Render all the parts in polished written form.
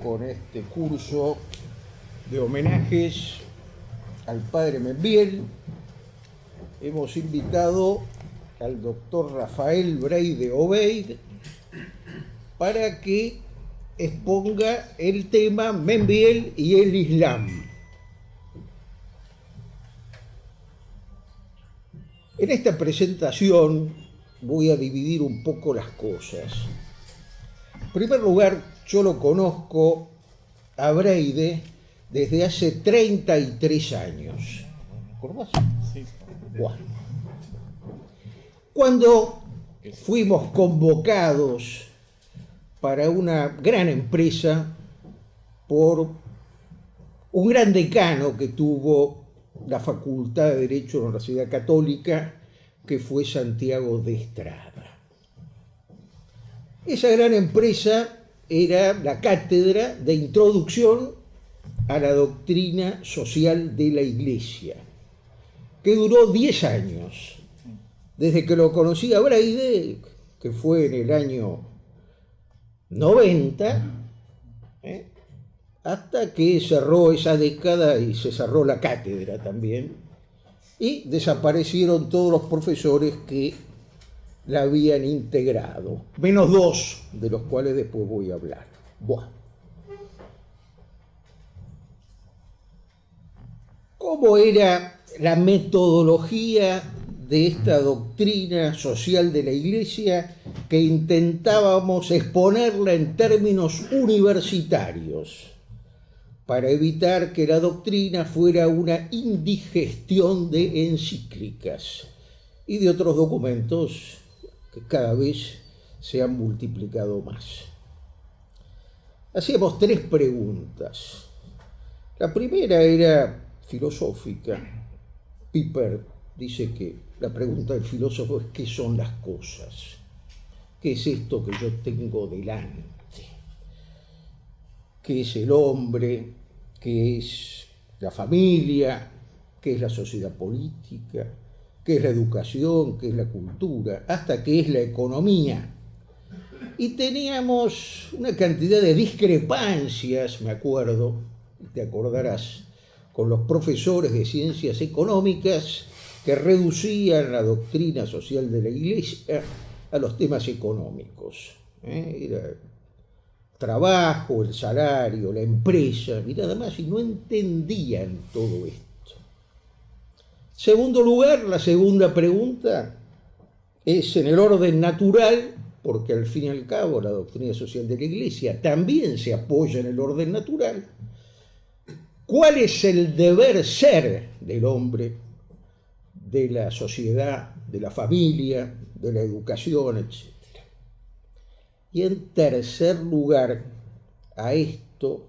con este curso de homenajes al padre Membiel. Hemos invitado al doctor Rafael Breide Obeid para que exponga el tema Membiel y el Islam. En esta presentación voy a dividir un poco las cosas. En primer lugar, yo lo conozco a Breide desde hace 33 años. ¿Acordás? Sí. Bueno. Cuando fuimos convocados para una gran empresa por un gran decano que tuvo la Facultad de Derecho de la Universidad Católica, que fue Santiago de Estrada. Esa gran empresa era la Cátedra de Introducción a la Doctrina Social de la Iglesia, que duró 10 años, desde que lo conocí a Breide, que fue en el año 90, hasta que cerró esa década y se cerró la cátedra también, y desaparecieron todos los profesores que la habían integrado, menos 2, de los cuales después voy a hablar. Bueno. ¿Cómo era la metodología de esta doctrina social de la Iglesia que intentábamos exponerla en términos universitarios, para evitar que la doctrina fuera una indigestión de encíclicas y de otros documentos que cada vez se han multiplicado más? Hacíamos 3 preguntas. La primera era filosófica. Piper dice que la pregunta del filósofo es: ¿qué son las cosas? ¿Qué es esto que yo tengo delante? ¿Qué es el hombre? ¿Qué es la familia? ¿Qué es la sociedad política? ¿Qué es la educación? ¿Qué es la cultura? Hasta qué es la economía. Y teníamos una cantidad de discrepancias, me acuerdo, te acordarás, con los profesores de ciencias económicas que reducían la doctrina social de la Iglesia a los temas económicos. Era el trabajo, el salario, la empresa, y nada más, y no entendían todo esto. Segundo lugar, la segunda pregunta es en el orden natural, porque al fin y al cabo la doctrina social de la Iglesia también se apoya en el orden natural. ¿Cuál es el deber ser del hombre, de la sociedad, de la familia, de la educación, etcétera? Y en tercer lugar, a esto,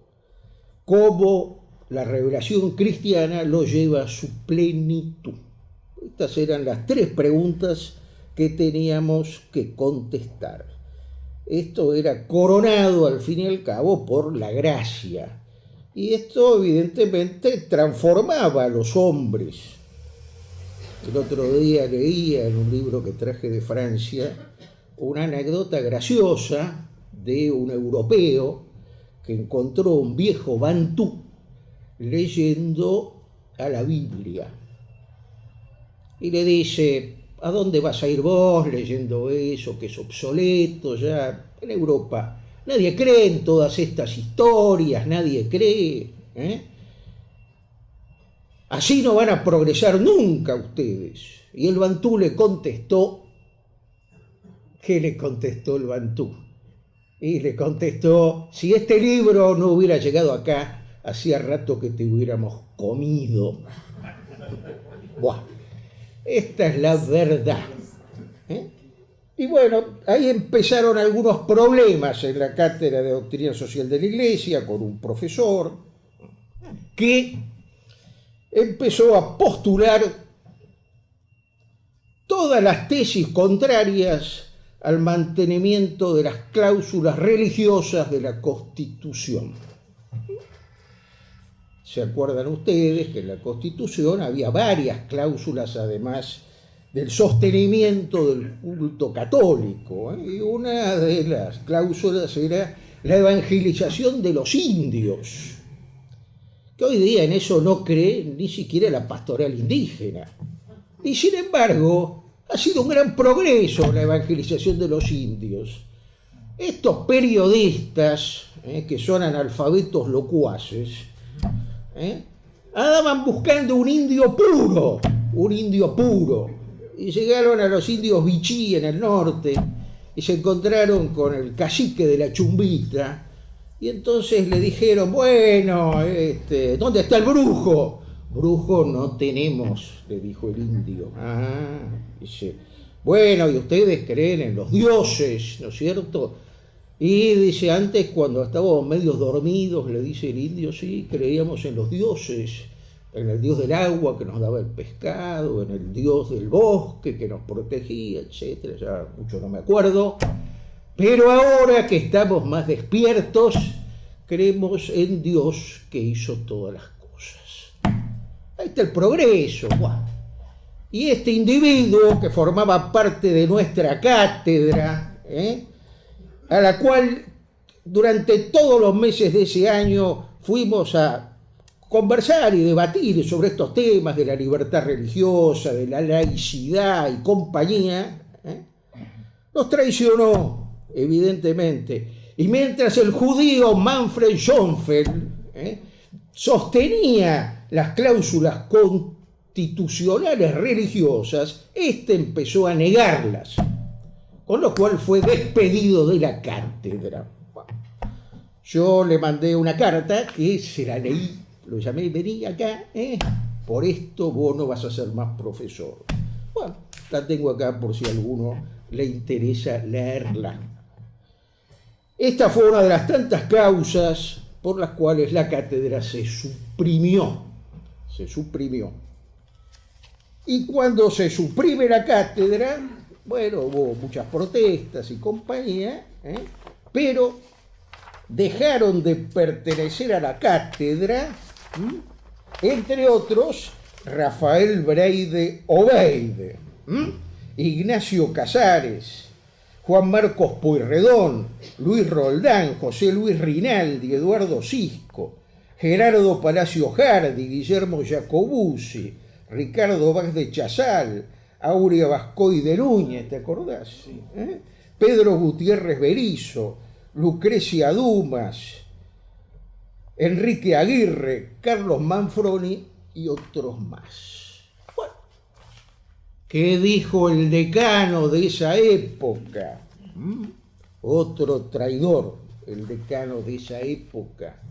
cómo la revelación cristiana lo lleva a su plenitud. Estas eran las 3 preguntas que teníamos que contestar. Esto era coronado al fin y al cabo por la gracia. Y esto evidentemente transformaba a los hombres. El otro día leía en un libro que traje de Francia una anécdota graciosa de un europeo que encontró un viejo bantú leyendo a la Biblia. Y le dice: ¿a dónde vas a ir vos leyendo eso, que es obsoleto ya? En Europa nadie cree en todas estas historias, nadie cree. Así no van a progresar nunca ustedes. Y el bantú le contestó. ¿Qué le contestó el bantú? Y le contestó: si este libro no hubiera llegado acá, hacía rato que te hubiéramos comido. Buah, esta es la verdad. Y bueno, ahí empezaron algunos problemas en la Cátedra de Doctrina Social de la Iglesia con un profesor que empezó a postular todas las tesis contrarias al mantenimiento de las cláusulas religiosas de la Constitución. ¿Se acuerdan ustedes que en la Constitución había varias cláusulas, además del sostenimiento del culto católico? Y una de las cláusulas era la evangelización de los indios, que hoy día en eso no cree ni siquiera la pastoral indígena. Y sin embargo, ha sido un gran progreso la evangelización de los indios. Estos periodistas, que son analfabetos locuaces, andaban buscando un indio puro, y llegaron a los indios Bichí en el norte, y se encontraron con el cacique de la Chumbita, y entonces le dijeron, bueno, ¿dónde está el brujo? Brujo no tenemos, le dijo el indio. Dice, bueno, y ustedes creen en los dioses, ¿no es cierto? Y dice, antes cuando estábamos medio dormidos, le dice el indio, sí, creíamos en los dioses, en el dios del agua que nos daba el pescado, en el dios del bosque que nos protegía, etcétera. Ya mucho no me acuerdo. Pero ahora que estamos más despiertos, creemos en Dios que hizo todas las cosas. Ahí está el progreso. Y este individuo que formaba parte de nuestra cátedra, a la cual durante todos los meses de ese año fuimos a conversar y debatir sobre estos temas de la libertad religiosa, de la laicidad y compañía, nos traicionó, evidentemente. Y mientras el judío Manfred Schönfeld sostenía las cláusulas constitucionales religiosas, empezó a negarlas, con lo cual fue despedido de la cátedra. Yo le mandé una carta que se la leí, lo llamé, vení acá, por esto vos no vas a ser más profesor. Bueno, la tengo acá por si a alguno le interesa leerla. Esta fue una de las tantas causas por las cuales la cátedra se suprimió. Y cuando se suprime la cátedra, bueno, hubo muchas protestas y compañía, pero dejaron de pertenecer a la cátedra, entre otros, Rafael Breide Obeide, Ignacio Casares, Juan Marcos Pueyrredón, Luis Roldán, José Luis Rinaldi, Eduardo Cisco, Gerardo Palacio Hardy, Guillermo Jacobuzzi, Ricardo Vaz de Chazal, Aurea Bascoy de Núñez, ¿te acordás? Pedro Gutiérrez Berizo, Lucrecia Dumas, Enrique Aguirre, Carlos Manfroni y otros más. Bueno, ¿qué dijo el decano de esa época? Otro traidor, el decano de esa época,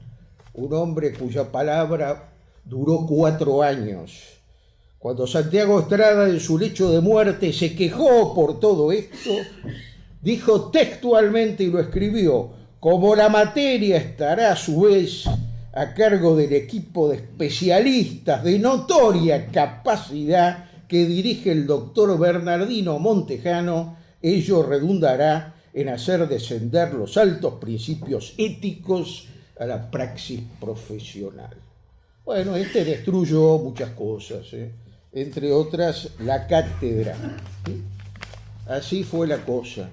un hombre cuya palabra duró 4 años. Cuando Santiago Estrada en su lecho de muerte se quejó por todo esto, dijo textualmente y lo escribió: como la materia estará a su vez a cargo del equipo de especialistas de notoria capacidad que dirige el doctor Bernardino Montejano, ello redundará en hacer descender los altos principios éticos a la praxis profesional. Bueno, destruyó muchas cosas, entre otras la cátedra. Así fue la cosa.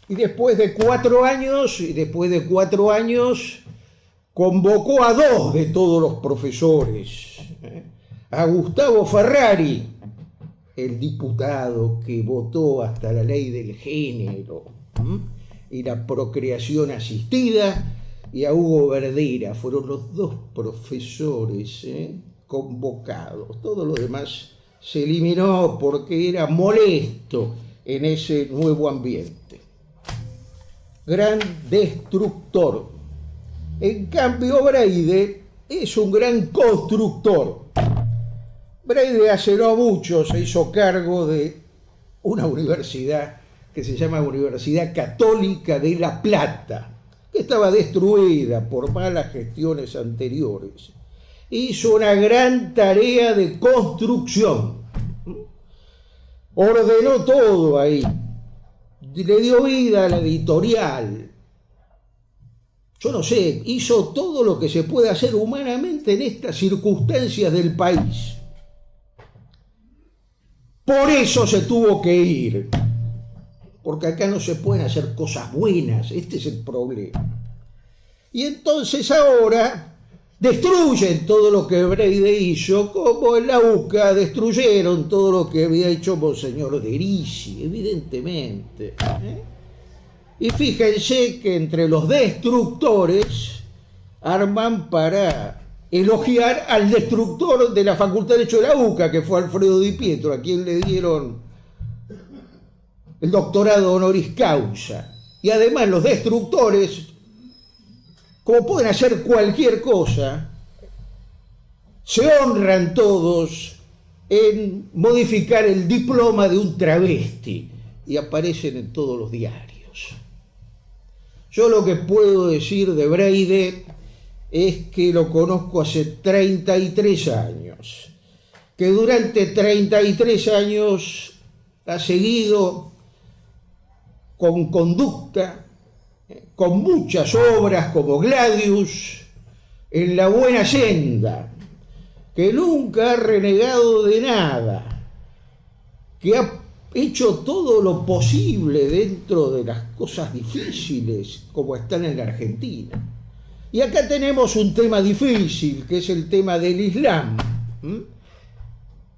Y después de 4 años, convocó a 2 de todos los profesores, a Gustavo Ferrari, el diputado que votó hasta la ley del género y la procreación asistida, y a Hugo Verdera. Fueron los 2 profesores convocados. Todo lo demás se eliminó porque era molesto en ese nuevo ambiente. Gran destructor. En cambio, Breide es un gran constructor. Breide hace no mucho se hizo cargo de una universidad que se llama Universidad Católica de La Plata, que estaba destruida por malas gestiones anteriores. Hizo una gran tarea de construcción. Ordenó todo ahí. Le dio vida a la editorial. Yo no sé, hizo todo lo que se puede hacer humanamente en estas circunstancias del país. Por eso se tuvo que ir. porque acá no se pueden hacer cosas buenas, este es el problema. Y entonces ahora destruyen todo lo que Breide hizo, como en la UCA destruyeron todo lo que había hecho Monseñor De Ricci, evidentemente. Y fíjense que entre los destructores arman para elogiar al destructor de la Facultad de Derecho de la UCA, que fue Alfredo Di Pietro, a quien le dieron el doctorado honoris causa. Y además los destructores, como pueden hacer cualquier cosa, se honran todos en modificar el diploma de un travesti y aparecen en todos los diarios. Yo lo que puedo decir de Breide es que lo conozco hace 33 años, que durante 33 años ha seguido con conducta, con muchas obras como Gladius, en la buena senda, que nunca ha renegado de nada, que ha hecho todo lo posible dentro de las cosas difíciles como están en la Argentina. Y acá tenemos un tema difícil, que es el tema del Islam.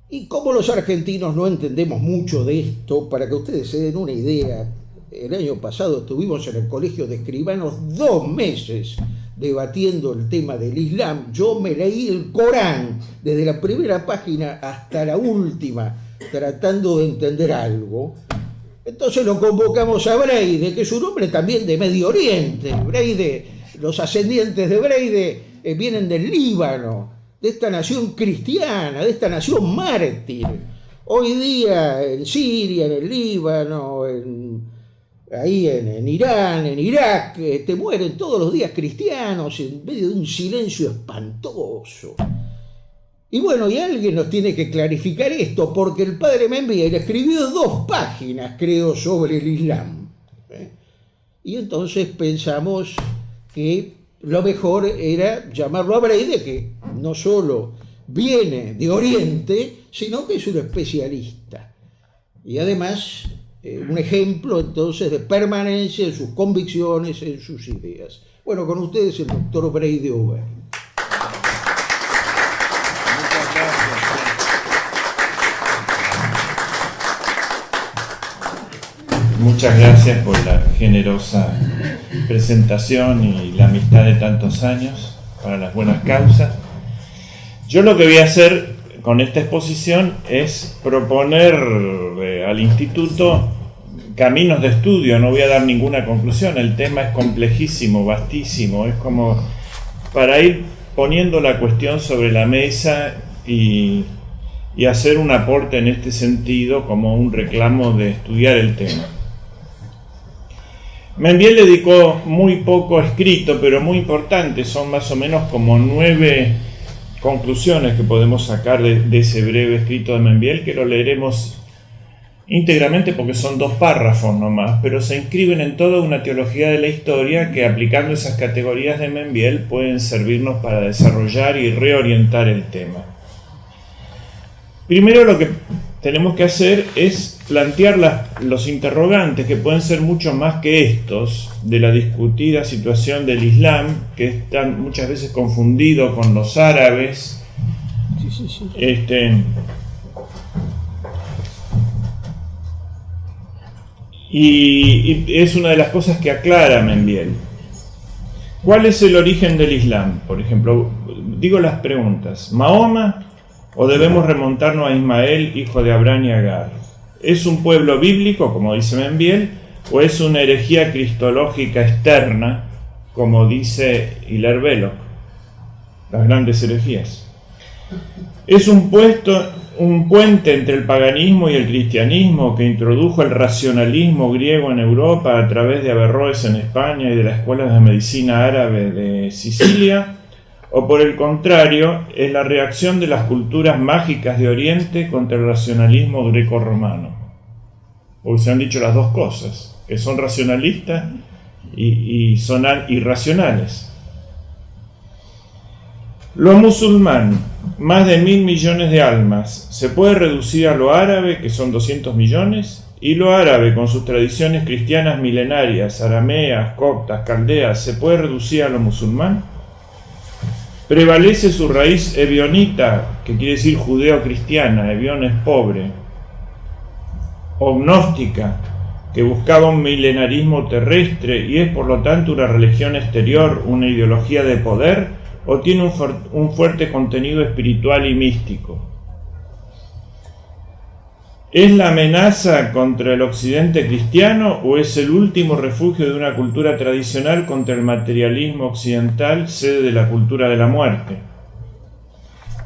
Y como los argentinos no entendemos mucho de esto, para que ustedes se den una idea, el año pasado estuvimos en el Colegio de Escribanos 2 meses debatiendo el tema del Islam. Yo me leí el Corán desde la primera página hasta la última, tratando de entender algo. Entonces lo convocamos a Breide, que es un hombre también de Medio Oriente. Breide, los ascendientes de Breide vienen del Líbano, de esta nación cristiana, de esta nación mártir. Hoy día en Siria, en el Líbano, ahí en Irán, en Irak, mueren todos los días cristianos en medio de un silencio espantoso. Y bueno, y alguien nos tiene que clarificar esto, porque el padre Membiel escribió 2 páginas, creo, sobre el Islam. Y entonces pensamos que lo mejor era llamarlo a Breide, que no solo viene de Oriente, sino que es un especialista. Y además, un ejemplo entonces de permanencia en sus convicciones, en sus ideas. Bueno, con ustedes el doctor Breide Ober. Muchas gracias por la generosa presentación y la amistad de tantos años para las buenas causas. Yo lo que voy a hacer con esta exposición es proponer al instituto caminos de estudio. No voy a dar ninguna conclusión, el tema es complejísimo, vastísimo, es como para ir poniendo la cuestión sobre la mesa y hacer un aporte en este sentido como un reclamo de estudiar el tema. Membiel le dedicó muy poco escrito, pero muy importante, son más o menos como 9 conclusiones que podemos sacar de ese breve escrito de Membiel, que lo leeremos íntegramente porque son 2 párrafos nomás, pero se inscriben en toda una teología de la historia que, aplicando esas categorías de Membiel, pueden servirnos para desarrollar y reorientar el tema. Primero lo que tenemos que hacer es plantear los interrogantes, que pueden ser mucho más que estos, de la discutida situación del Islam, que está muchas veces confundido con los árabes. Y es una de las cosas que aclara Membiel. ¿Cuál es el origen del Islam? Por ejemplo, digo las preguntas: ¿Mahoma o debemos remontarnos a Ismael, hijo de Abraham y Agar? ¿Es un pueblo bíblico, como dice Membiel, o es una herejía cristológica externa, como dice Hilaire Belloc, las grandes herejías? ¿Es un puente entre el paganismo y el cristianismo que introdujo el racionalismo griego en Europa a través de Averroes en España y de las escuelas de medicina árabe de Sicilia? ¿O por el contrario, es la reacción de las culturas mágicas de Oriente contra el racionalismo greco-romano? Porque se han dicho las 2 cosas, que son racionalistas y son irracionales. Lo musulmán, más de 1.000 millones de almas, ¿se puede reducir a lo árabe, que son 200 millones? y lo árabe, con sus tradiciones cristianas milenarias, arameas, coptas, caldeas, ¿se puede reducir a lo musulmán? Prevalece su raíz ebionita, que quiere decir judeo-cristiana, Ebión es pobre, o gnóstica, que buscaba un milenarismo terrestre y es por lo tanto una religión exterior, una ideología de poder, o tiene un fuerte contenido espiritual y místico. ¿Es la amenaza contra el occidente cristiano o es el último refugio de una cultura tradicional contra el materialismo occidental, sede de la cultura de la muerte?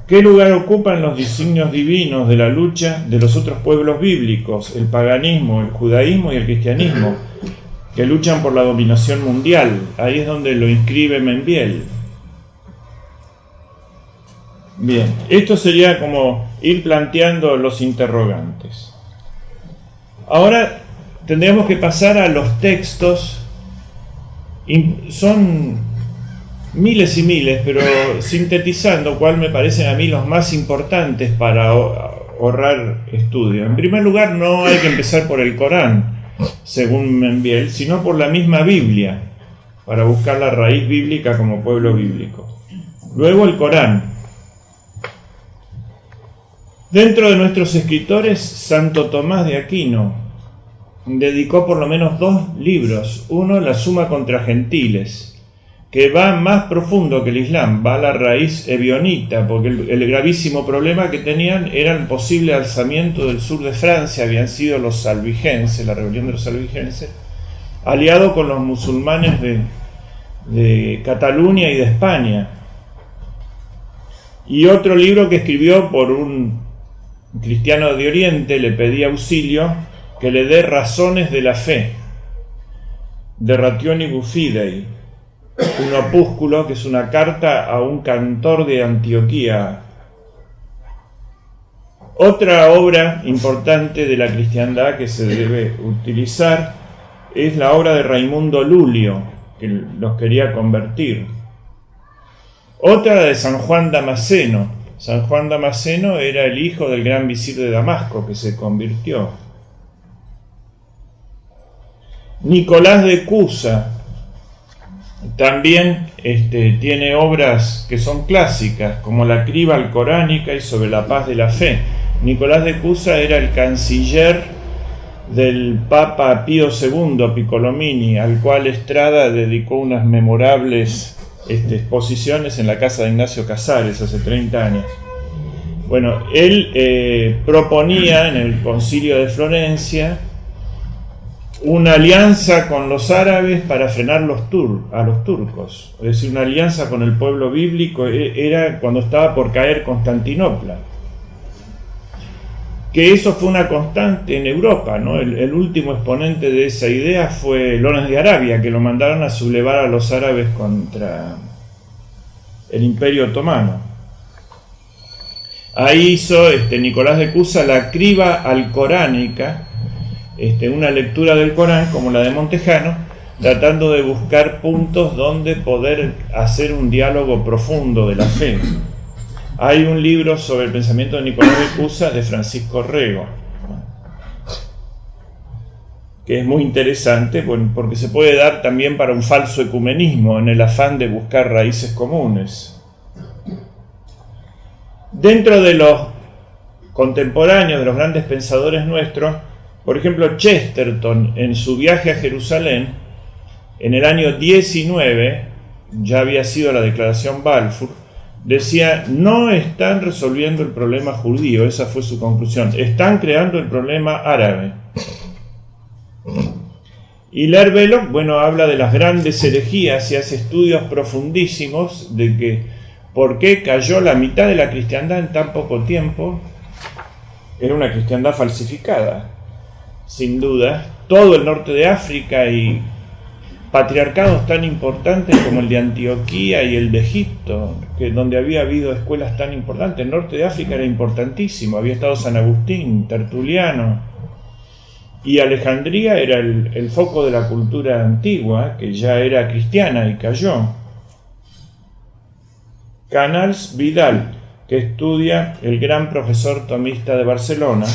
¿Qué lugar ocupan los designios divinos de la lucha de los otros pueblos bíblicos, el paganismo, el judaísmo y el cristianismo, que luchan por la dominación mundial? Ahí es donde lo inscribe Membiel. Bien, esto sería como ir planteando los interrogantes. Ahora tendríamos que pasar a los textos. Son miles y miles, pero sintetizando cuál me parecen a mí los más importantes para ahorrar estudio. En primer lugar, no hay que empezar por el Corán, según Membiel, sino por la misma Biblia, para buscar la raíz bíblica como pueblo bíblico. Luego el Corán. Dentro de nuestros escritores, Santo Tomás de Aquino dedicó por lo menos 2 libros. Uno, La Suma contra Gentiles, que va más profundo que el Islam, va a la raíz ebionita, porque el gravísimo problema que tenían era el posible alzamiento del sur de Francia, habían sido los albigenses, la rebelión de los albigenses, aliado con los musulmanes de Cataluña y de España. Y otro libro que escribió por un cristiano de Oriente, le pedía auxilio, que le dé razones de la fe, de Rationibus Fidei, un opúsculo que es una carta a un cantor de Antioquía. Otra obra importante de la cristiandad que se debe utilizar es la obra de Raimundo Lulio, que los quería convertir. Otra de San Juan Damasceno. San Juan Damasceno era el hijo del gran visir de Damasco, que se convirtió. Nicolás de Cusa también tiene obras que son clásicas, como la Criba alcoránica y sobre la paz de la fe. Nicolás de Cusa era el canciller del Papa Pío II, Piccolomini, al cual Estrada dedicó unas memorables exposiciones en la casa de Ignacio Casares hace 30 años. Bueno, él proponía en el Concilio de Florencia una alianza con los árabes para frenar a los turcos, es decir, una alianza con el pueblo bíblico. Era cuando estaba por caer Constantinopla, que eso fue una constante en Europa, ¿no? El último exponente de esa idea fue Lawrence de Arabia, que lo mandaron a sublevar a los árabes contra el Imperio Otomano. Ahí hizo Nicolás de Cusa la Criba alcoránica, una lectura del Corán como la de Montejano, tratando de buscar puntos donde poder hacer un diálogo profundo de la fe. Hay un libro sobre el pensamiento de Nicolás de Cusa de Francisco Rego, que es muy interesante porque se puede dar también para un falso ecumenismo en el afán de buscar raíces comunes. Dentro de los contemporáneos, de los grandes pensadores nuestros, por ejemplo, Chesterton, en su viaje a Jerusalén, en el año 19, ya había sido la declaración Balfour, decía: no están resolviendo el problema judío, esa fue su conclusión, están creando el problema árabe. Y Hilaire Belloc, habla de las grandes herejías y hace estudios profundísimos de que por qué cayó la mitad de la cristiandad en tan poco tiempo. Era una cristiandad falsificada, sin duda. Todo el norte de África y patriarcados tan importantes como el de Antioquía y el de Egipto, donde había habido escuelas tan importantes. El norte de África era importantísimo, había estado San Agustín, Tertuliano, y Alejandría era el foco de la cultura antigua, que ya era cristiana y cayó. Canals Vidal, que estudia el gran profesor tomista de Barcelona,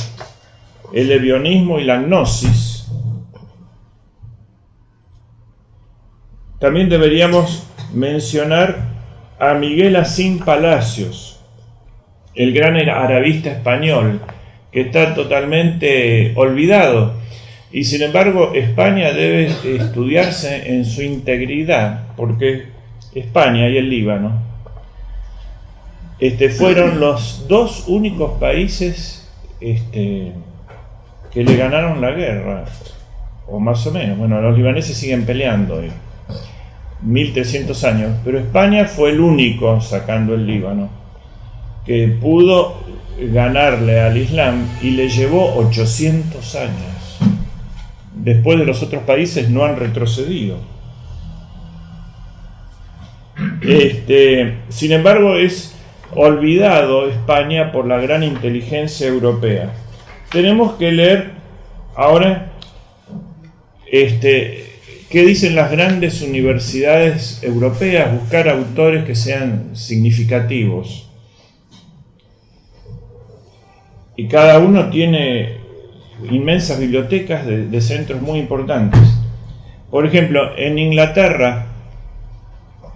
el ebionismo y la gnosis. También deberíamos mencionar a Miguel Asín Palacios, el gran arabista español, que está totalmente olvidado. Y sin embargo, España debe estudiarse en su integridad, porque España y el Líbano fueron los dos únicos países que le ganaron la guerra, o más o menos. Bueno, los libaneses siguen peleando hoy, 1300 años, pero España fue el único, sacando el Líbano, que pudo ganarle al Islam, y le llevó 800 años. Después de los otros países no han retrocedido. Sin embargo, es olvidado España por la gran inteligencia europea. Tenemos que leer ahora qué dicen las grandes universidades europeas, buscar autores que sean significativos. Y cada uno tiene inmensas bibliotecas de centros muy importantes. Por ejemplo, en Inglaterra,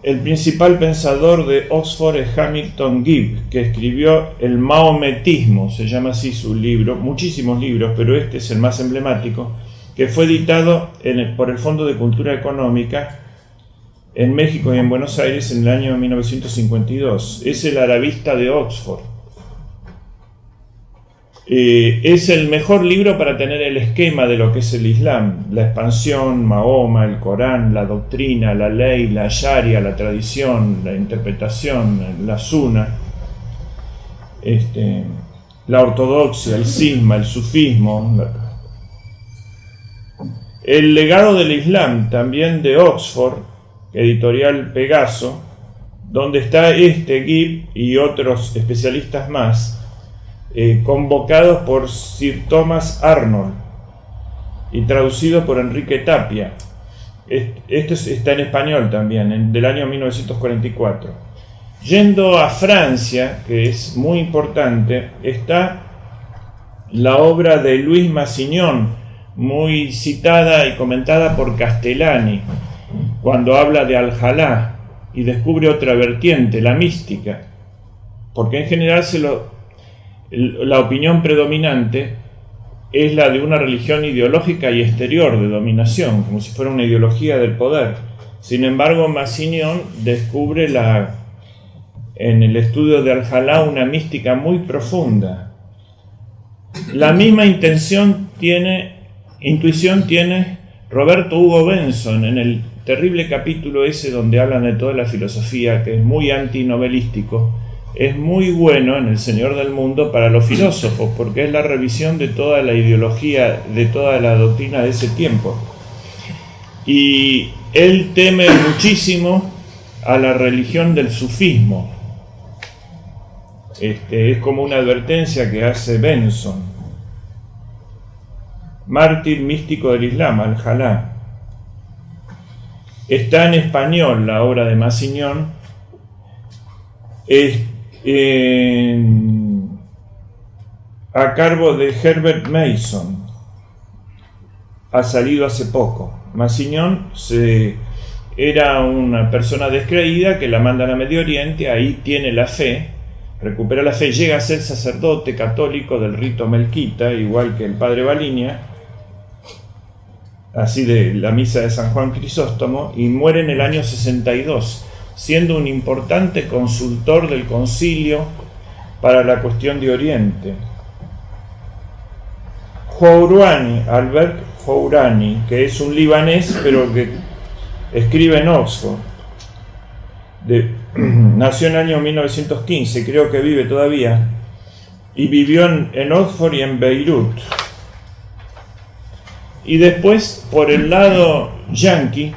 el principal pensador de Oxford es Hamilton Gibb, que escribió El Maometismo, se llama así su libro, muchísimos libros, pero este es el más emblemático, que fue editado por el Fondo de Cultura Económica en México y en Buenos Aires en el año 1952. Es el arabista de Oxford. Es el mejor libro para tener el esquema de lo que es el Islam: la expansión, Mahoma, el Corán, la doctrina, la ley, la sharia, la tradición, la interpretación, la sunna, la ortodoxia, el cisma, el sufismo. El legado del Islam, también de Oxford, editorial Pegaso, donde está Gibb y otros especialistas más, convocados por Sir Thomas Arnold y traducido por Enrique Tapia. Esto está en español también, del año 1944. Yendo a Francia, que es muy importante, está la obra de Luis Massignon, muy citada y comentada por Castellani, cuando habla de Al-Jalá y descubre otra vertiente, la mística, porque en general la opinión predominante es la de una religión ideológica y exterior de dominación, como si fuera una ideología del poder. Sin embargo, Massignon descubre en el estudio de Al-Jalá una mística muy profunda. La misma intuición tiene Roberto Hugo Benson en el terrible capítulo ese donde hablan de toda la filosofía, que es muy antinovelístico. Es muy bueno en El Señor del Mundo para los filósofos, porque es la revisión de toda la ideología, de toda la doctrina de ese tiempo. Y él teme muchísimo a la religión del sufismo. Es como una advertencia que hace Benson. Mártir místico del Islam, Al-Jalá. Está en español la obra de Massignon. A cargo de Herbert Mason. Ha salido hace poco. Massignon era una persona descreída que la mandan a Medio Oriente, ahí tiene la fe, recupera la fe, llega a ser sacerdote católico del rito melquita, igual que el padre Baliña, así de la misa de San Juan Crisóstomo, y muere en el año 62, siendo un importante consultor del concilio para la cuestión de Oriente. Hourouni, Albert Hourouni, que es un libanés, pero que escribe en Oxford. Nació en el año 1915, creo que vive todavía, y vivió en Oxford y en Beirut. Y después, por el lado yanqui,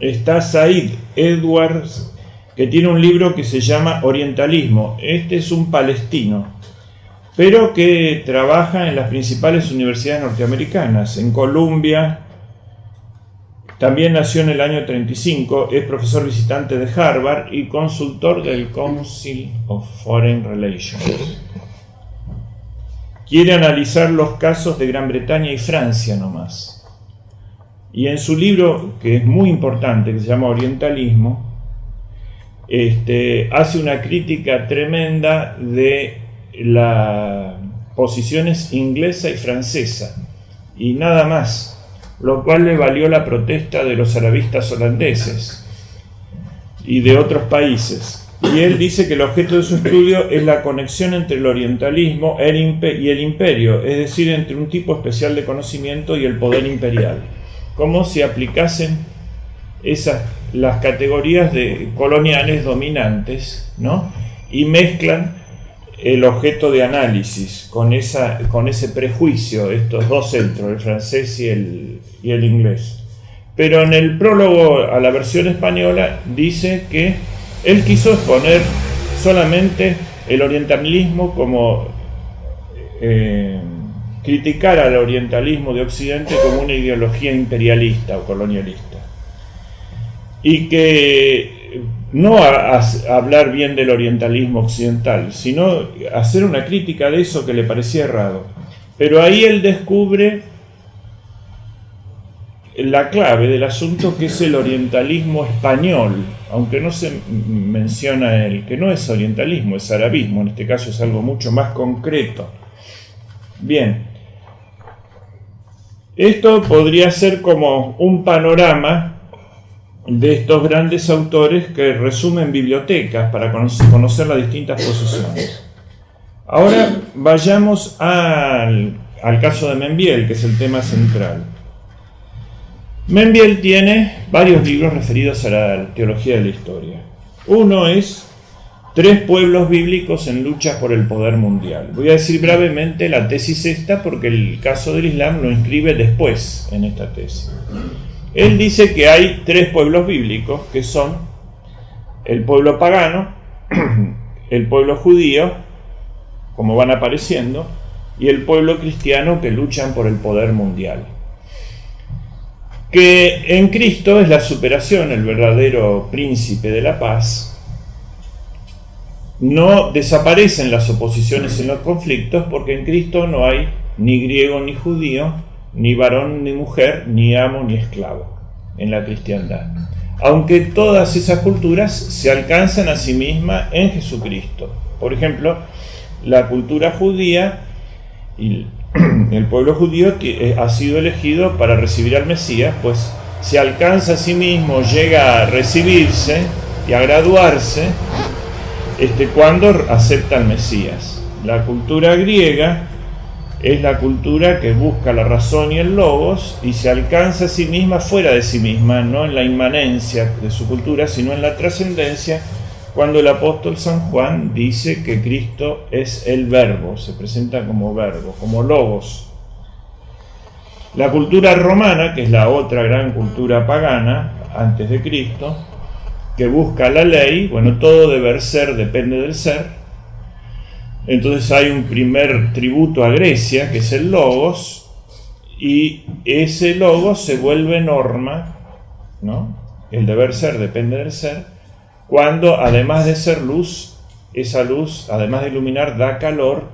está Said Edwards, que tiene un libro que se llama Orientalismo. Este es un palestino, pero que trabaja en las principales universidades norteamericanas, en Columbia. También nació en el año 35, es profesor visitante de Harvard y consultor del Council of Foreign Relations. quiere analizar los casos de Gran Bretaña y Francia nomás. Y en su libro, que es muy importante, que se llama Orientalismo, hace una crítica tremenda de las posiciones inglesa y francesa, y nada más, lo cual le valió la protesta de los arabistas holandeses y de otros países. Y él dice que el objeto de su estudio es la conexión entre el orientalismo y el imperio, es decir, entre un tipo especial de conocimiento y el poder imperial, como si aplicasen las categorías coloniales dominantes, ¿no? Y mezclan el objeto de análisis con ese prejuicio, estos dos centros, el francés y el inglés. Pero en el prólogo a la versión española dice que él quiso exponer solamente el orientalismo como criticar al orientalismo de Occidente como una ideología imperialista o colonialista, y que no hablar bien del orientalismo occidental, sino hacer una crítica de eso que le parecía errado. Pero ahí él descubre la clave del asunto, que es el orientalismo español, aunque no se menciona que no es orientalismo, es arabismo, en este caso es algo mucho más concreto. Bien, esto podría ser como un panorama de estos grandes autores que resumen bibliotecas para conocer las distintas posiciones. Ahora vayamos al caso de Membiel, que es el tema central. Membiel tiene varios libros referidos a la teología de la historia. Uno es 3 pueblos bíblicos en lucha por el poder mundial. Voy a decir brevemente la tesis esta porque el caso del Islam lo inscribe después en esta tesis. Él dice que hay 3 pueblos bíblicos, que son el pueblo pagano, el pueblo judío, como van apareciendo, y el pueblo cristiano, que luchan por el poder mundial. Que en Cristo es la superación, el verdadero príncipe de la paz. No desaparecen las oposiciones en los conflictos, porque en Cristo no hay ni griego ni judío, ni varón ni mujer, ni amo ni esclavo en la cristiandad. Aunque todas esas culturas se alcanzan a sí mismas en Jesucristo. Por ejemplo, la cultura judía y el pueblo judío ha sido elegido para recibir al Mesías, pues se alcanza a sí mismo, llega a recibirse y a graduarse cuando acepta al Mesías. La cultura griega es la cultura que busca la razón y el logos y se alcanza a sí misma fuera de sí misma, no en la inmanencia de su cultura, sino en la trascendencia, cuando el apóstol San Juan dice que Cristo es el verbo, se presenta como verbo, como logos. La cultura romana, que es la otra gran cultura pagana antes de Cristo, que busca la ley, bueno, todo deber ser depende del ser. Entonces hay un primer tributo a Grecia, que es el logos, y ese logos se vuelve norma, ¿no? El deber ser depende del ser, cuando además de ser luz, esa luz, además de iluminar, da calor,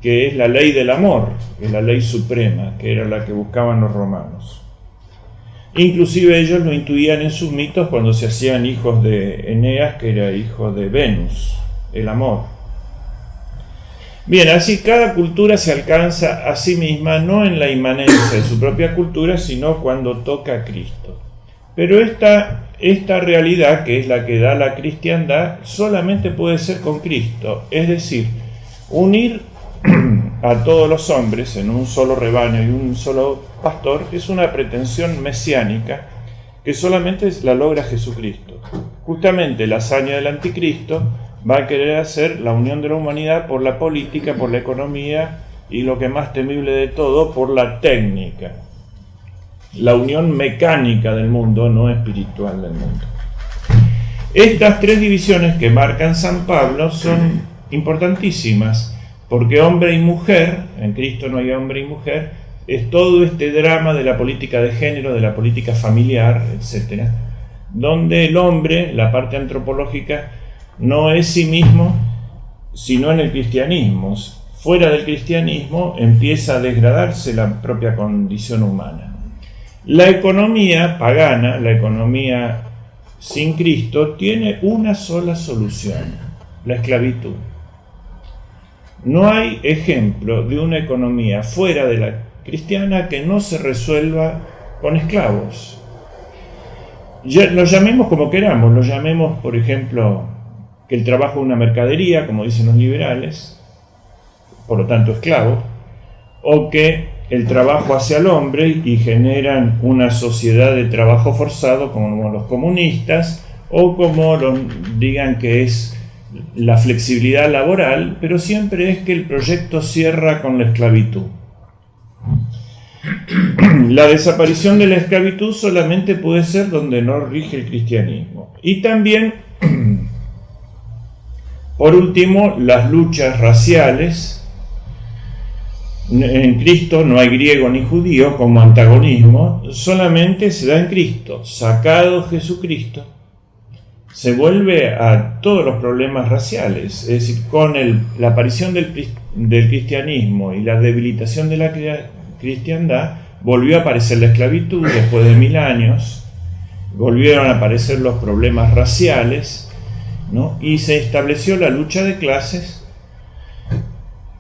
que es la ley del amor, que es la ley suprema, que era la que buscaban los romanos. Inclusive ellos lo intuían en sus mitos cuando se hacían hijos de Eneas, que era hijo de Venus, el amor. Bien, así cada cultura se alcanza a sí misma, no en la inmanencia de su propia cultura, sino cuando toca a Cristo. Pero esta realidad, que es la que da la cristiandad, solamente puede ser con Cristo. Es decir, unir a todos los hombres en un solo rebaño y un solo pastor es una pretensión mesiánica que solamente la logra Jesucristo. Justamente la hazaña del anticristo va a querer hacer la unión de la humanidad por la política, por la economía y, lo que más temible de todo, por la técnica. La unión mecánica del mundo, no espiritual del mundo. Estas 3 divisiones que marcan San Pablo son importantísimas, porque hombre y mujer, en Cristo no hay hombre y mujer, es todo este drama de la política de género, de la política familiar, etc., donde el hombre, la parte antropológica, no es sí mismo, sino en el cristianismo. fuera del cristianismo empieza a degradarse la propia condición humana. La economía pagana, la economía sin Cristo, tiene una sola solución: la esclavitud. No hay ejemplo de una economía fuera de la cristiana que no se resuelva con esclavos. Lo llamemos como queramos, lo llamemos, por ejemplo, que el trabajo es una mercadería, como dicen los liberales, por lo tanto esclavo, o que el trabajo hace al hombre y generan una sociedad de trabajo forzado como los comunistas, o como digan que es la flexibilidad laboral, pero siempre es que el proyecto cierra con la esclavitud. La desaparición de la esclavitud solamente puede ser donde no rige el cristianismo. Y también, por último, las luchas raciales. En Cristo no hay griego ni judío como antagonismo, solamente se da en Cristo. Sacado Jesucristo, se vuelve a todos los problemas raciales. Es decir, con la aparición del cristianismo y la debilitación de la cristiandad, volvió a aparecer la esclavitud después de 1000 años, volvieron a aparecer los problemas raciales, ¿no? Y se estableció la lucha de clases,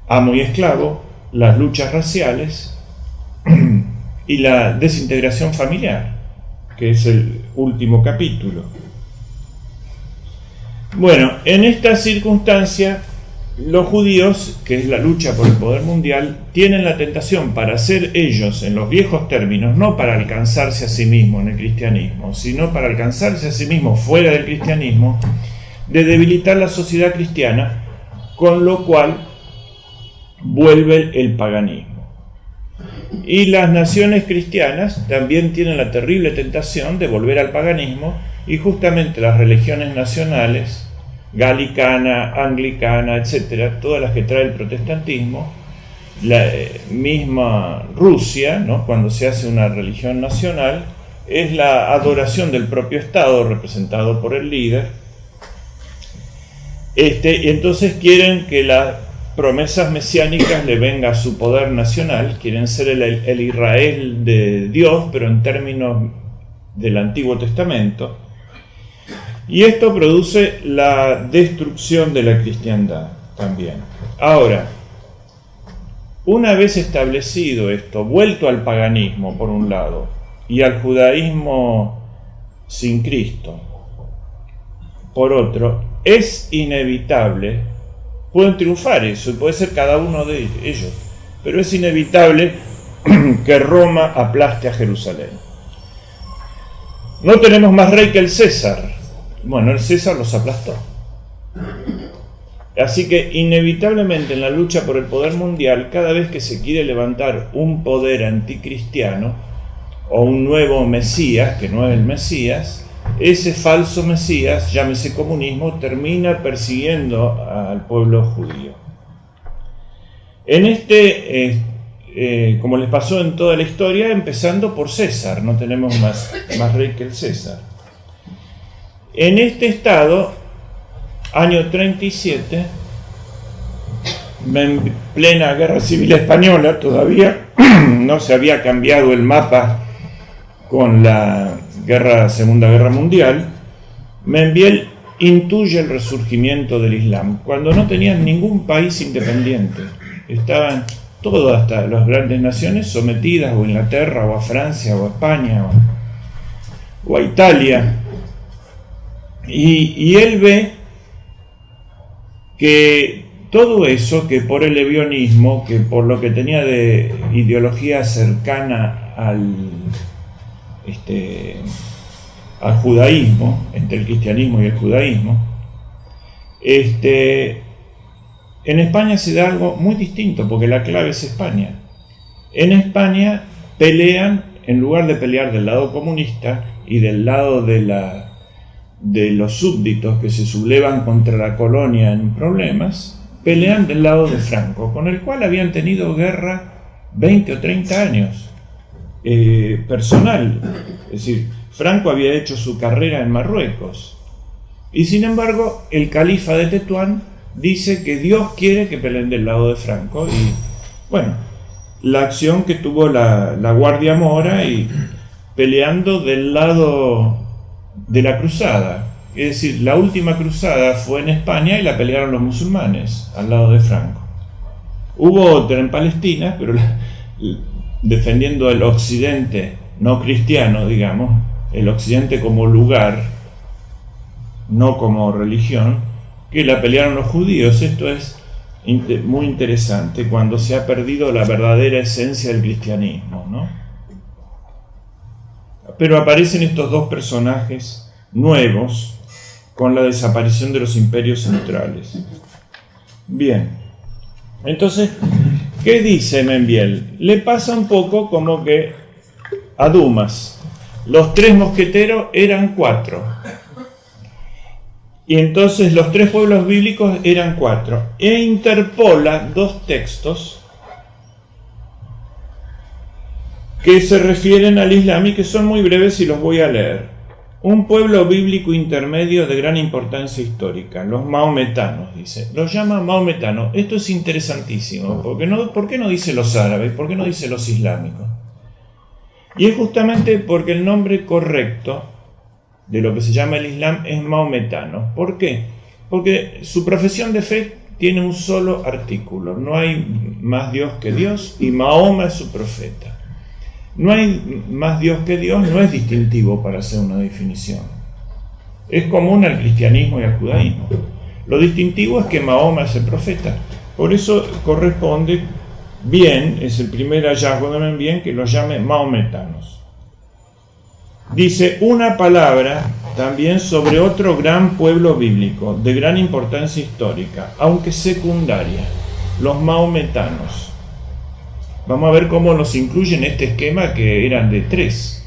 amo y esclavo, las luchas raciales y la desintegración familiar, que es el último capítulo. Bueno, en esta circunstancia, los judíos, que es la lucha por el poder mundial, tienen la tentación para ser ellos, en los viejos términos, no para alcanzarse a sí mismos en el cristianismo, sino para alcanzarse a sí mismos fuera del cristianismo, de debilitar la sociedad cristiana, con lo cual vuelve el paganismo. Y las naciones cristianas también tienen la terrible tentación de volver al paganismo, y justamente las religiones nacionales, galicana, anglicana, etcétera, todas las que trae el protestantismo, la misma Rusia, ¿no?, cuando se hace una religión nacional, es la adoración del propio Estado representado por el líder. Y entonces quieren que las promesas mesiánicas le venga a su poder nacional, quieren ser el Israel de Dios, pero en términos del Antiguo Testamento. Y esto produce la destrucción de la cristiandad también. Ahora, una vez establecido esto, vuelto al paganismo por un lado, y al judaísmo sin Cristo por otro, es inevitable, pueden triunfar eso, y puede ser cada uno de ellos, pero es inevitable que Roma aplaste a Jerusalén. No tenemos más rey que el César. Bueno, el César los aplastó. Así que inevitablemente en la lucha por el poder mundial, cada vez que se quiere levantar un poder anticristiano o un nuevo Mesías, que no es el Mesías, ese falso Mesías, llámese comunismo, termina persiguiendo al pueblo judío. En como les pasó en toda la historia, empezando por César, no tenemos más rey que el César. En este estado, año 37, en plena guerra civil española, todavía no se había cambiado el mapa con la Segunda Guerra Mundial, Membiel intuye el resurgimiento del Islam, cuando no tenían ningún país independiente. Estaban todas, hasta las grandes naciones, sometidas o a Inglaterra, o a Francia, o a España, o a Italia. Y él ve que todo eso, que por el levionismo, que por lo que tenía de ideología cercana al judaísmo, entre el cristianismo y el judaísmo, en España se da algo muy distinto, porque la clave es España. En España pelean, en lugar de pelear del lado comunista y del lado de los súbditos que se sublevan contra la colonia en problemas, pelean del lado de Franco, con el cual habían tenido guerra 20 o 30 años, personal. Es decir, Franco había hecho su carrera en Marruecos, y sin embargo el califa de Tetuán dice que Dios quiere que peleen del lado de Franco. Y bueno, la acción que tuvo la Guardia Mora y peleando del lado de la cruzada. Es decir, la última cruzada fue en España y la pelearon los musulmanes al lado de Franco. Hubo otra en Palestina, pero defendiendo el occidente no cristiano, digamos, el occidente como lugar, no como religión, que la pelearon los judíos. Esto es muy interesante cuando se ha perdido la verdadera esencia del cristianismo, ¿no? Pero aparecen estos dos personajes nuevos con la desaparición de los imperios centrales. Bien, entonces, ¿qué dice Membiel? Le pasa un poco como que a Dumas. Los 3 mosqueteros eran 4. Y entonces los 3 pueblos bíblicos eran 4. E interpola 2 textos que se refieren al Islam y que son muy breves y los voy a leer. Un pueblo bíblico intermedio de gran importancia histórica, los maometanos, dice. Los llama maometanos. Esto es interesantísimo. ¿Por qué no dice los árabes? ¿Por qué no dice los islámicos? Y es justamente porque el nombre correcto de lo que se llama el Islam es maometano. ¿Por qué? Porque su profesión de fe tiene un solo artículo. No hay más Dios que Dios y Mahoma es su profeta. No hay más Dios que Dios, no es distintivo para hacer una definición. Es común al cristianismo y al judaísmo. Lo distintivo es que Mahoma es el profeta. Por eso corresponde bien, es el primer hallazgo de Membiel, que los llame maometanos. Dice una palabra también sobre otro gran pueblo bíblico, de gran importancia histórica, aunque secundaria, los maometanos. Vamos a ver cómo los incluye en este esquema que eran de 3.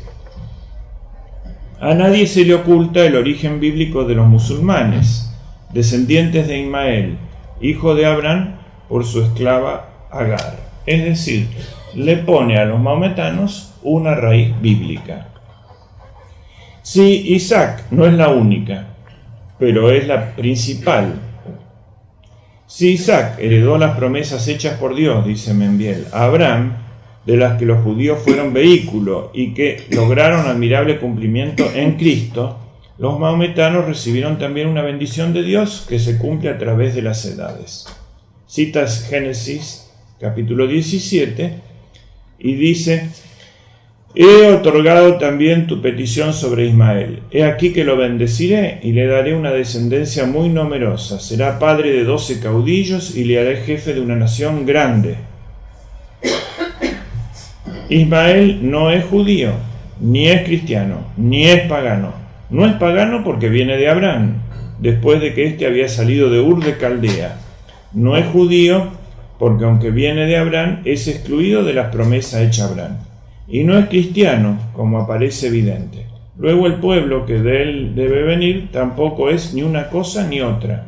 A nadie se le oculta el origen bíblico de los musulmanes, descendientes de Ismael, hijo de Abraham, por su esclava Agar. Es decir, le pone a los maometanos una raíz bíblica. Sí, Isaac no es la única, pero es la principal. Si Isaac heredó las promesas hechas por Dios, dice Membiel, a Abraham, de las que los judíos fueron vehículo y que lograron admirable cumplimiento en Cristo, los maometanos recibieron también una bendición de Dios que se cumple a través de las edades. Citas Génesis capítulo 17 y dice: he otorgado también tu petición sobre Ismael. He aquí que lo bendeciré y le daré una descendencia muy numerosa. Será padre de 12 caudillos y le haré jefe de una nación grande. Ismael no es judío, ni es cristiano, ni es pagano. No es pagano porque viene de Abraham, después de que éste había salido de Ur de Caldea. No es judío porque aunque viene de Abraham, es excluido de las promesas hechas a Abraham. Y no es cristiano, como aparece evidente. Luego el pueblo que de él debe venir tampoco es ni una cosa ni otra.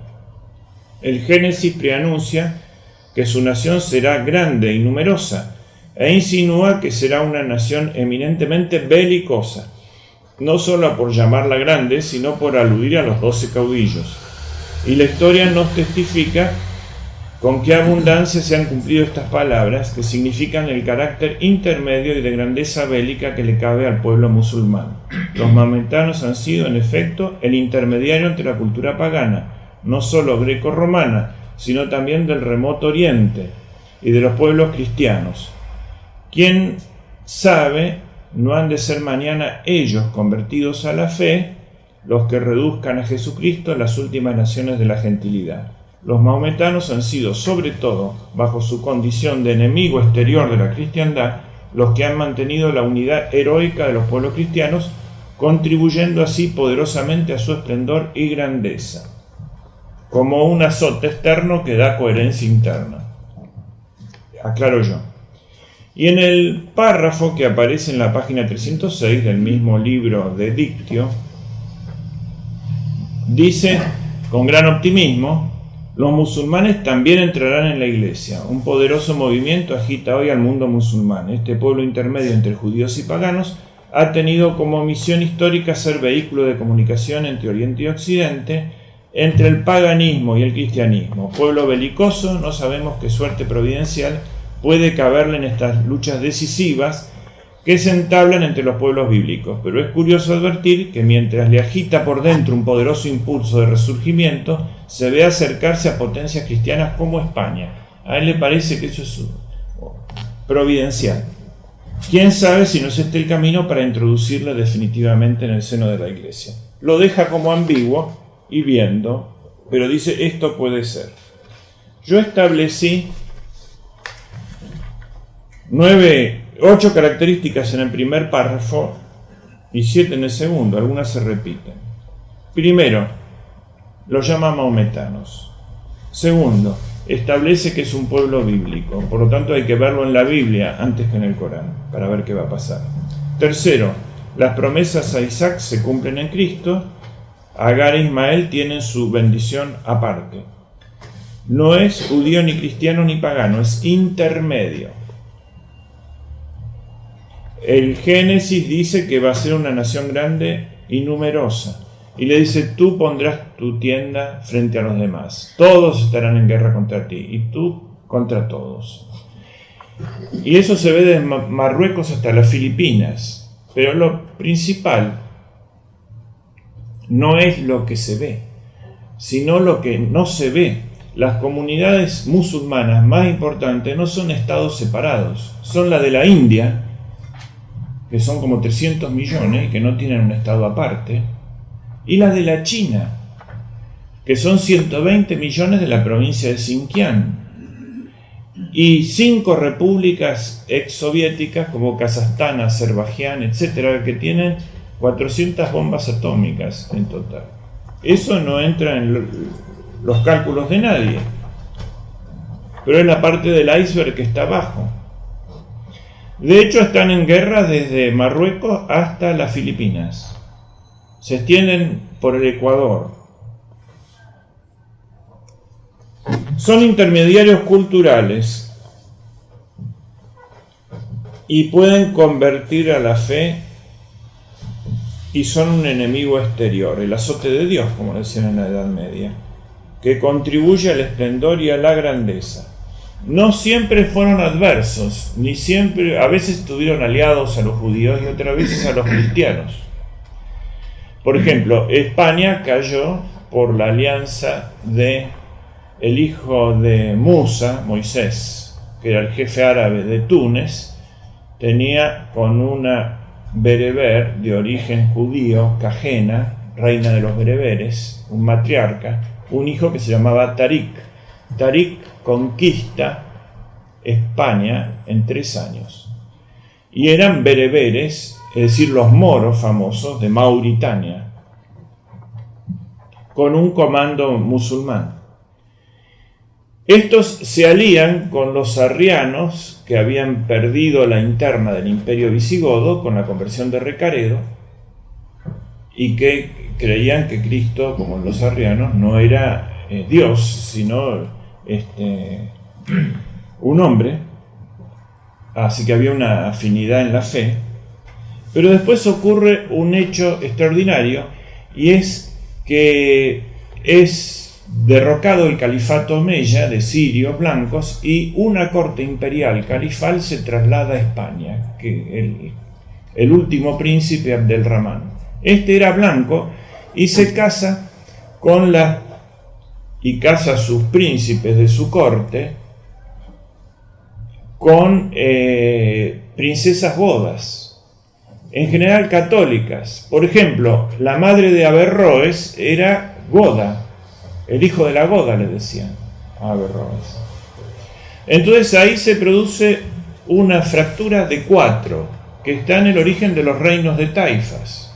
El Génesis preanuncia que su nación será grande y numerosa, e insinúa que será una nación eminentemente belicosa, no solo por llamarla grande, sino por aludir a los 12 caudillos. Y la historia nos testifica con qué abundancia se han cumplido estas palabras, que significan el carácter intermedio y de grandeza bélica que le cabe al pueblo musulmán. Los maometanos han sido, en efecto, el intermediario entre la cultura pagana, no solo greco-romana, sino también del remoto oriente y de los pueblos cristianos. ¿Quién sabe, no han de ser mañana ellos, convertidos a la fe, los que reduzcan a Jesucristo las últimas naciones de la gentilidad? Los maometanos han sido, sobre todo, bajo su condición de enemigo exterior de la cristiandad, los que han mantenido la unidad heroica de los pueblos cristianos, contribuyendo así poderosamente a su esplendor y grandeza, como un azote externo que da coherencia interna. Aclaro yo. Y en el párrafo que aparece en la página 306 del mismo libro de Dictio, dice, con gran optimismo, los musulmanes también entrarán en la iglesia. Un poderoso movimiento agita hoy al mundo musulmán. Este pueblo intermedio entre judíos y paganos ha tenido como misión histórica ser vehículo de comunicación entre Oriente y Occidente, entre el paganismo y el cristianismo. Pueblo belicoso, no sabemos qué suerte providencial puede caberle en estas luchas decisivas que se entablan entre los pueblos bíblicos, pero es curioso advertir que mientras le agita por dentro un poderoso impulso de resurgimiento, se ve acercarse a potencias cristianas como España. A él le parece que eso es providencial. ¿Quién sabe si no es este el camino para introducirle definitivamente en el seno de la Iglesia? Lo deja como ambiguo y viendo, pero dice, esto puede ser. Yo establecí 8 características en el primer párrafo y 7 en el segundo, algunas se repiten. Primero, los llama maometanos. Segundo, establece que es un pueblo bíblico, por lo tanto hay que verlo en la Biblia antes que en el Corán, para ver qué va a pasar. Tercero, las promesas a Isaac se cumplen en Cristo, Agar e Ismael tienen su bendición aparte. No es judío ni cristiano ni pagano, es intermedio. El Génesis dice que va a ser una nación grande y numerosa. Y le dice, tú pondrás tu tienda frente a los demás. Todos estarán en guerra contra ti y tú contra todos. Y eso se ve desde Marruecos hasta las Filipinas. Pero lo principal no es lo que se ve, sino lo que no se ve. Las comunidades musulmanas más importantes no son estados separados, son la de la India, que son como 300 millones y que no tienen un estado aparte, y las de la China, que son 120 millones de la provincia de Xinjiang, y 5 repúblicas exsoviéticas como Kazajstán, Azerbaiyán, etcétera, que tienen 400 bombas atómicas en total. Eso no entra en los cálculos de nadie, pero es la parte del iceberg que está abajo. De hecho, están en guerra desde Marruecos hasta las Filipinas. Se extienden por el Ecuador. Son intermediarios culturales y pueden convertir a la fe y son un enemigo exterior, el azote de Dios, como decían en la Edad Media, que contribuye al esplendor y a la grandeza. No siempre fueron adversos, ni siempre, a veces estuvieron aliados a los judíos y otras veces a los cristianos. Por ejemplo, España cayó por la alianza de el hijo de Musa, Moisés, que era el jefe árabe de Túnez, tenía con una bereber de origen judío, Cajena, reina de los bereberes, un matriarca, un hijo que se llamaba Tarik. Tarik conquista España en 3 años. Y eran bereberes, es decir, los moros famosos de Mauritania, con un comando musulmán. Estos se alían con los arrianos, que habían perdido la interna del imperio visigodo con la conversión de Recaredo, y que creían que Cristo, como los arrianos, no era Dios, sino un hombre. Así que había una afinidad en la fe. Pero después ocurre un hecho extraordinario, y es que es derrocado el califato omeya de sirios blancos y una corte imperial califal se traslada a España, que el último príncipe Abdelrahman. Este era blanco y se casa y casa a sus príncipes de su corte con princesas godas, en general católicas. Por ejemplo, la madre de Averroes era goda, el hijo de la goda le decían a Averroes. Entonces ahí se produce una fractura de 4 que está en el origen de los reinos de taifas.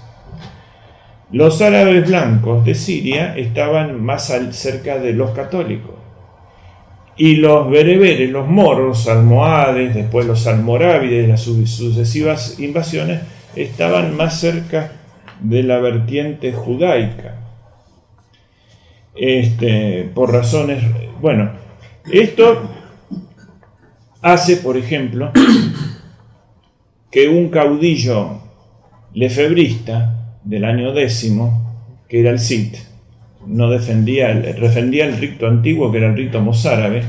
Los árabes blancos de Siria estaban más cerca de los católicos, y los bereberes, los moros, almohades, después los almorávides, las sucesivas invasiones, estaban más cerca de la vertiente judaica. Por razones... Bueno, esto hace, por ejemplo, que un caudillo lefebrista del año 10, que era el Cid, no defendía el rito antiguo, que era el rito mozárabe,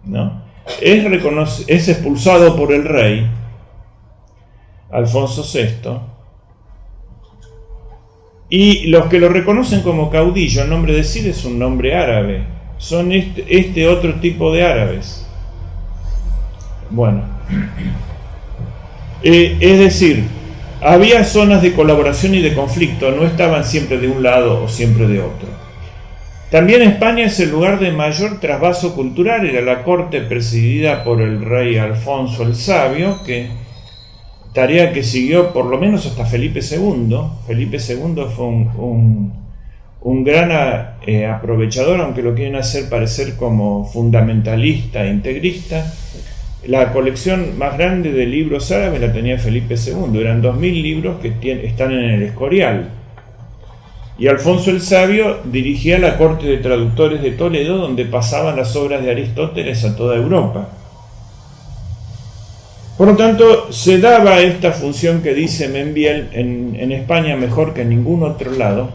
¿no? Es expulsado por el rey Alfonso VI, y los que lo reconocen como caudillo, el nombre de Cid es un nombre árabe, son este otro tipo de árabes. Bueno, es decir, había zonas de colaboración y de conflicto, no estaban siempre de un lado o siempre de otro. También España es el lugar de mayor trasvaso cultural, era la corte presidida por el rey Alfonso el Sabio, tarea que siguió por lo menos hasta Felipe II. Felipe II fue un gran aprovechador, aunque lo quieren hacer parecer como fundamentalista e integrista. La colección más grande de libros árabes la tenía Felipe II, eran 2000 libros que están en el Escorial. Y Alfonso el Sabio dirigía la corte de traductores de Toledo, donde pasaban las obras de Aristóteles a toda Europa. Por lo tanto, se daba esta función que dice Membiel en España mejor que en ningún otro lado.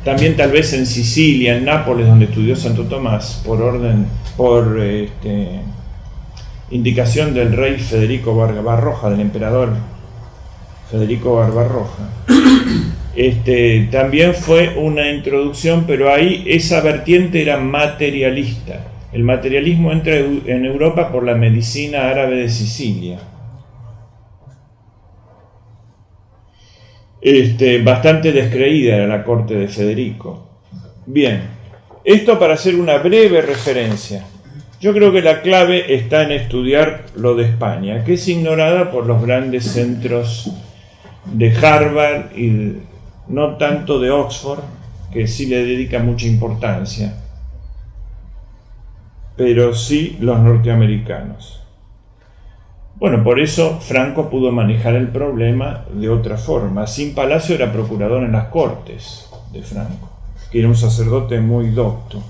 También tal vez en Sicilia, en Nápoles, donde estudió Santo Tomás, por indicación del rey Federico Barbarroja, del emperador Federico Barbarroja. También fue una introducción, pero ahí esa vertiente era materialista. El materialismo entra en Europa por la medicina árabe de Sicilia. Bastante descreída era la corte de Federico. Bien, esto para hacer una breve referencia. Yo creo que la clave está en estudiar lo de España, que es ignorada por los grandes centros de Harvard y no tanto de Oxford, que sí le dedica mucha importancia, pero sí los norteamericanos. Bueno, por eso Franco pudo manejar el problema de otra forma. Sin Palacio era procurador en las Cortes de Franco, que era un sacerdote muy docto.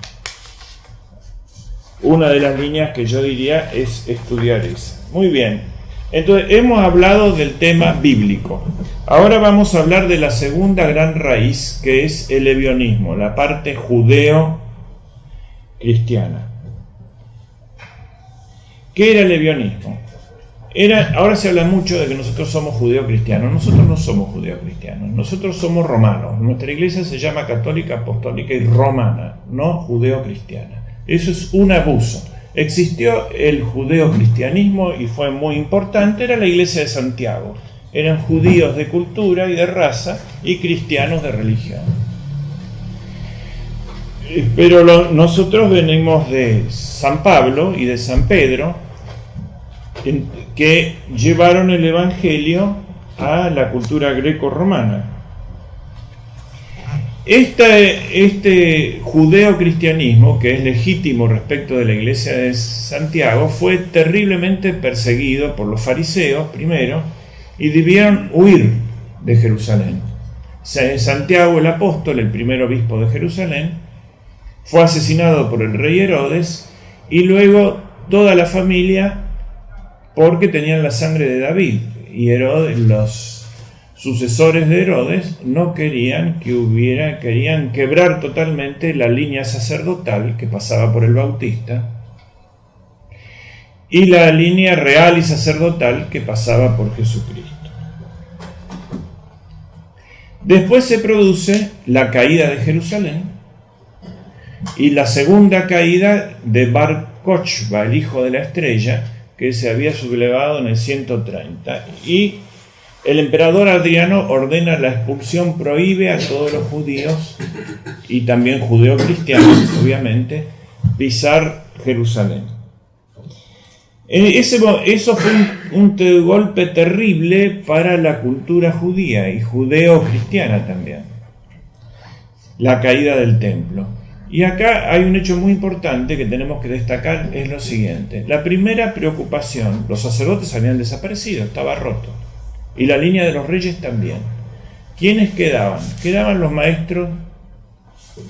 Una de las líneas que yo diría es estudiar esa. Muy bien, entonces hemos hablado del tema bíblico. Ahora vamos a hablar de la segunda gran raíz, que es el ebionismo, la parte judeo-cristiana. ¿Qué era el ebionismo? Ahora se habla mucho de que nosotros somos judeo-cristianos. Nosotros no somos judeo-cristianos, nosotros somos romanos. Nuestra iglesia se llama católica, apostólica y romana, no judeo-cristiana. Eso es un abuso. Existió el judeo-cristianismo y fue muy importante, era la iglesia de Santiago. Eran judíos de cultura y de raza y cristianos de religión. Pero nosotros venimos de San Pablo y de San Pedro, que llevaron el evangelio a la cultura greco-romana. Este judeo-cristianismo, que es legítimo respecto de la iglesia de Santiago, fue terriblemente perseguido por los fariseos primero y debieron huir de Jerusalén. Santiago el apóstol, el primer obispo de Jerusalén, fue asesinado por el rey Herodes y luego toda la familia, porque tenían la sangre de David, y los sucesores de Herodes no querían querían quebrar totalmente la línea sacerdotal que pasaba por el Bautista y la línea real y sacerdotal que pasaba por Jesucristo. Después se produce la caída de Jerusalén y la segunda caída de Bar Kokhba, el hijo de la estrella, que se había sublevado en el 130, y el emperador Adriano ordena la expulsión, prohíbe a todos los judíos y también judeocristianos, obviamente, pisar Jerusalén. Eso fue un golpe terrible para la cultura judía y judeocristiana también, la caída del templo. Y acá hay un hecho muy importante que tenemos que destacar, es lo siguiente. La primera preocupación, los sacerdotes habían desaparecido, estaba roto. Y la línea de los reyes también. ¿Quiénes quedaban? Quedaban los maestros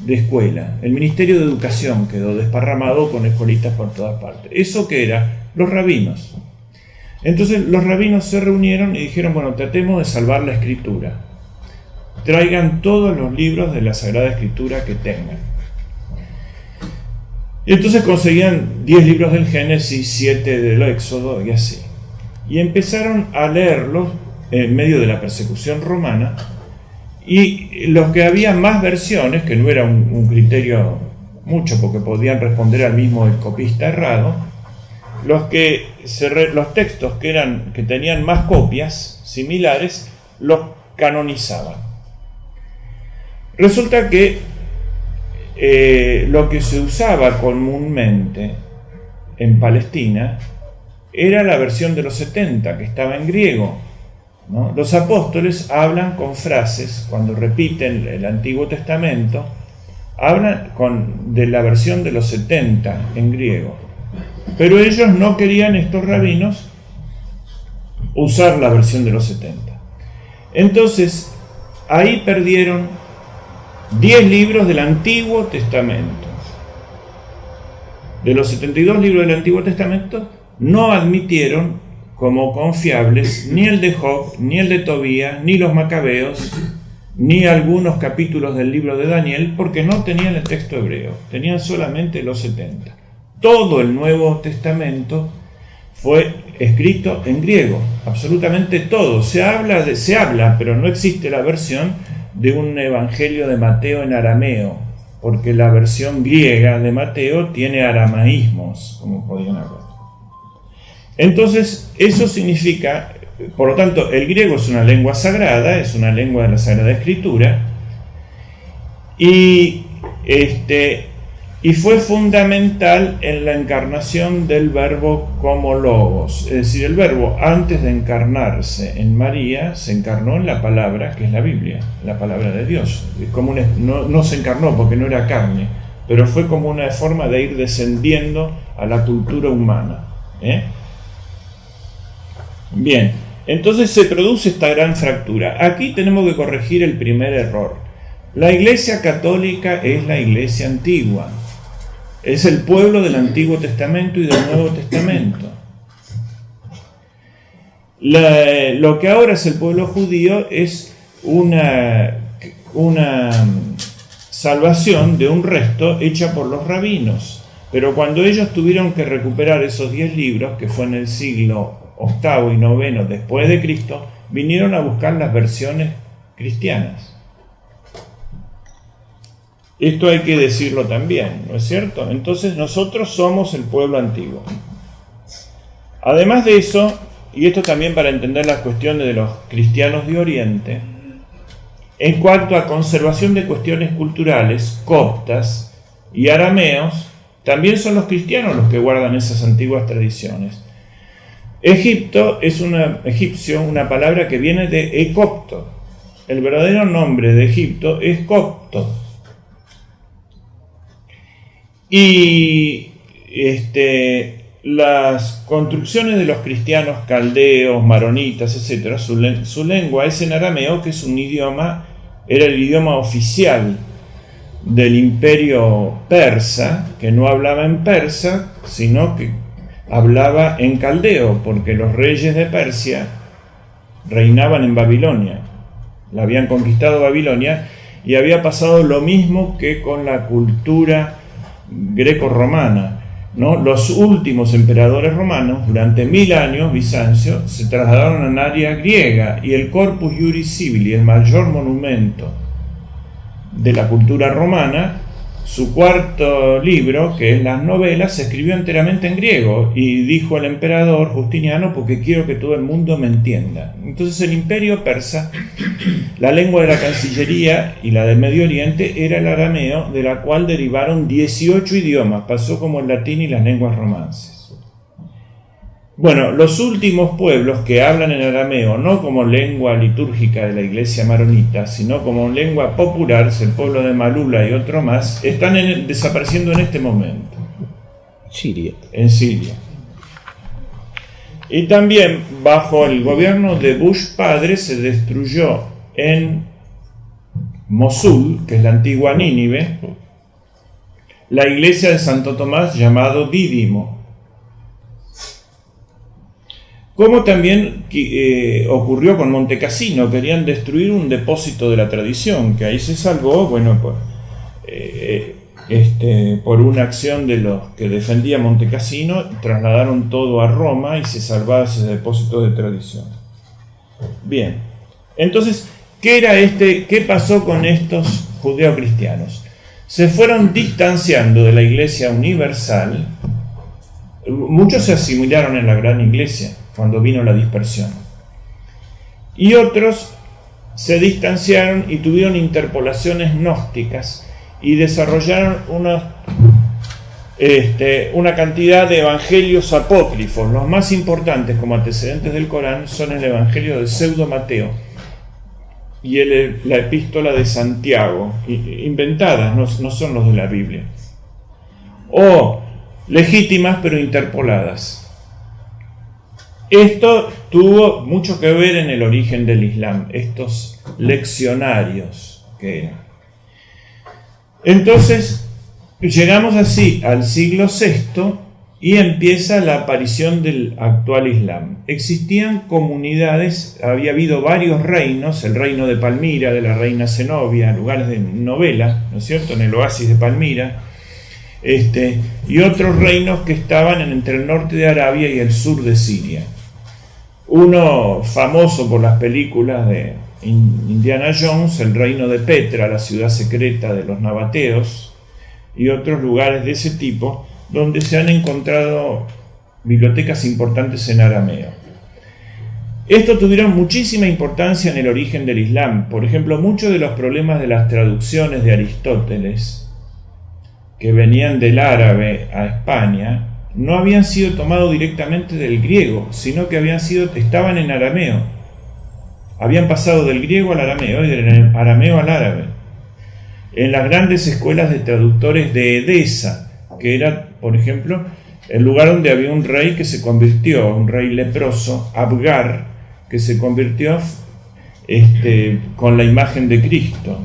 de escuela. El Ministerio de Educación quedó desparramado con escuelitas por todas partes. ¿Eso qué era? Los rabinos. Entonces los rabinos se reunieron y dijeron, bueno, tratemos de salvar la escritura. traigan todos los libros de la Sagrada Escritura que tengan. Y entonces conseguían 10 libros del Génesis, 7 del Éxodo y así. Y empezaron a leerlos en medio de la persecución romana, y los que había más versiones, que no era un criterio mucho porque podían responder al mismo el copista errado, los textos que tenían más copias similares los canonizaban. Resulta que lo que se usaba comúnmente en Palestina era la versión de los 70, que estaba en griego, ¿no? Los apóstoles hablan con frases, cuando repiten el Antiguo Testamento, hablan de la versión de los 70 en griego. Pero ellos no querían, estos rabinos, usar la versión de los 70. Entonces, ahí perdieron 10 libros del Antiguo Testamento. De los 72 libros del Antiguo Testamento, no admitieron como confiables ni el de Job, ni el de Tobías, ni los Macabeos, ni algunos capítulos del libro de Daniel, porque no tenían el texto hebreo, tenían solamente los 70. Todo el Nuevo Testamento fue escrito en griego, absolutamente todo. Se habla, pero no existe la versión de un evangelio de Mateo en arameo, porque la versión griega de Mateo tiene aramaísmos, como podían hablar. Entonces, eso significa, por lo tanto, el griego es una lengua sagrada, es una lengua de la Sagrada Escritura, y fue fundamental en la encarnación del Verbo como Logos. Es decir, el Verbo, antes de encarnarse en María, se encarnó en la palabra, que es la Biblia, la palabra de Dios. No se encarnó porque no era carne, pero fue como una forma de ir descendiendo a la cultura humana. Bien, entonces se produce esta gran fractura. Aquí tenemos que corregir el primer error. La Iglesia Católica es la Iglesia antigua. Es el pueblo del Antiguo Testamento y del Nuevo Testamento. Lo que ahora es el pueblo judío es una salvación de un resto hecha por los rabinos. Pero cuando ellos tuvieron que recuperar esos 10 libros, que fue en el siglo VIII y IX después de Cristo, vinieron a buscar las versiones cristianas. Esto hay que decirlo también, ¿no es cierto? Entonces nosotros somos el pueblo antiguo. Además de eso, y esto también para entender las cuestiones de los cristianos de Oriente, en cuanto a conservación de cuestiones culturales, coptas y arameos, también son los cristianos los que guardan esas antiguas tradiciones. Egipto es egipcio, una palabra que viene de ecopto. El verdadero nombre de Egipto es copto. Y las construcciones de los cristianos caldeos, maronitas, etc., su lengua es en arameo, que es era el idioma oficial del imperio persa, que no hablaba en persa, sino que hablaba en caldeo, porque los reyes de Persia reinaban en Babilonia. La habían conquistado Babilonia, y había pasado lo mismo que con la cultura greco-romana, ¿no? Los últimos emperadores romanos, durante 1000 años, Bizancio, se trasladaron a un área griega, y el Corpus Iuris Civili, el mayor monumento de la cultura romana, su cuarto libro, que es las novelas, se escribió enteramente en griego, y dijo el emperador Justiniano: porque quiero que todo el mundo me entienda. Entonces el imperio persa, la lengua de la Cancillería y la del Medio Oriente era el arameo, de la cual derivaron 18 idiomas, pasó como el latín y las lenguas romances. Bueno, los últimos pueblos que hablan en arameo, no como lengua litúrgica de la iglesia maronita, sino como lengua popular, es el pueblo de Malula y otro más, están desapareciendo en este momento. Siria. En Siria. Y también, bajo el gobierno de Bush padre, se destruyó en Mosul, que es la antigua Nínive, la iglesia de Santo Tomás, llamado Dídimo. como también ocurrió con Monte Cassino. Querían destruir un depósito de la tradición, que ahí se salvó, bueno, por una acción de los que defendía Monte Cassino, trasladaron todo a Roma y se salvaba ese depósito de tradición. Bien, entonces, ¿qué pasó con estos judeocristianos? Se fueron distanciando de la Iglesia universal. Muchos se asimilaron en la gran Iglesia cuando vino la dispersión, y otros se distanciaron y tuvieron interpolaciones gnósticas y desarrollaron una cantidad de evangelios apócrifos. Los más importantes como antecedentes del Corán son el Evangelio de Pseudo Mateo y la Epístola de Santiago, inventadas, no son los de la Biblia, o legítimas pero interpoladas. Esto tuvo mucho que ver en el origen del Islam, estos leccionarios que eran. Entonces, llegamos así al siglo VI y empieza la aparición del actual Islam. Existían comunidades, había habido varios reinos, el reino de Palmira, de la reina Zenobia, lugares de novela, ¿no es cierto?, en el oasis de Palmira, y otros reinos que estaban entre el norte de Arabia y el sur de Siria. Uno famoso por las películas de Indiana Jones, el reino de Petra, la ciudad secreta de los nabateos, y otros lugares de ese tipo, donde se han encontrado bibliotecas importantes en arameo. Esto tuvieron muchísima importancia en el origen del Islam. Por ejemplo, muchos de los problemas de las traducciones de Aristóteles, que venían del árabe a España, no habían sido tomados directamente del griego, sino que estaban en arameo. Habían pasado del griego al arameo y del arameo al árabe. En las grandes escuelas de traductores de Edesa, que era, por ejemplo, el lugar donde había un rey que se convirtió, un rey leproso, Abgar, que se convirtió con la imagen de Cristo,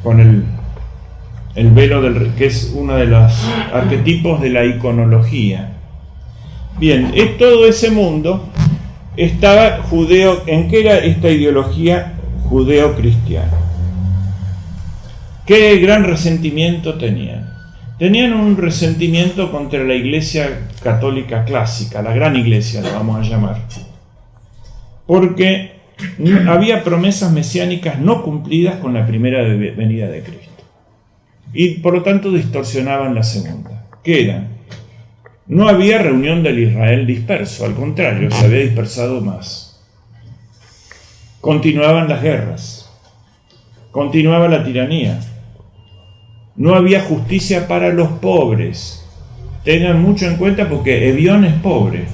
con el velo que es uno de los arquetipos de la iconología. Bien, todo ese mundo estaba judeo. ¿En qué era esta ideología judeo-cristiana? ¿Qué gran resentimiento tenían? Tenían un resentimiento contra la Iglesia católica clásica, la gran Iglesia la vamos a llamar, porque había promesas mesiánicas no cumplidas con la primera venida de Cristo, y por lo tanto distorsionaban la segunda. ¿Qué eran? No había reunión del Israel disperso, al contrario, se había dispersado más. Continuaban las guerras, continuaba la tiranía, no había justicia para los pobres. Tengan mucho en cuenta porque Evión es pobre.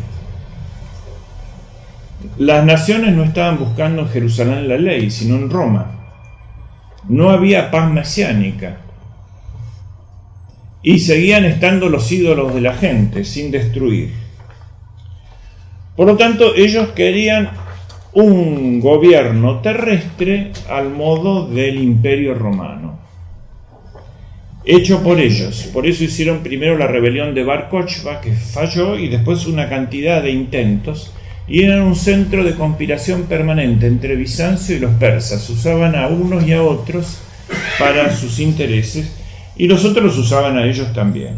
Las naciones no estaban buscando en Jerusalén la ley, sino en Roma. No había paz mesiánica. Y seguían estando los ídolos de la gente, sin destruir. Por lo tanto, ellos querían un gobierno terrestre al modo del Imperio Romano, hecho por ellos. Por eso hicieron primero la rebelión de Bar Kokhba, que falló, y después una cantidad de intentos, y eran un centro de conspiración permanente entre Bizancio y los persas. Usaban a unos y a otros para sus intereses, y los otros los usaban a ellos también.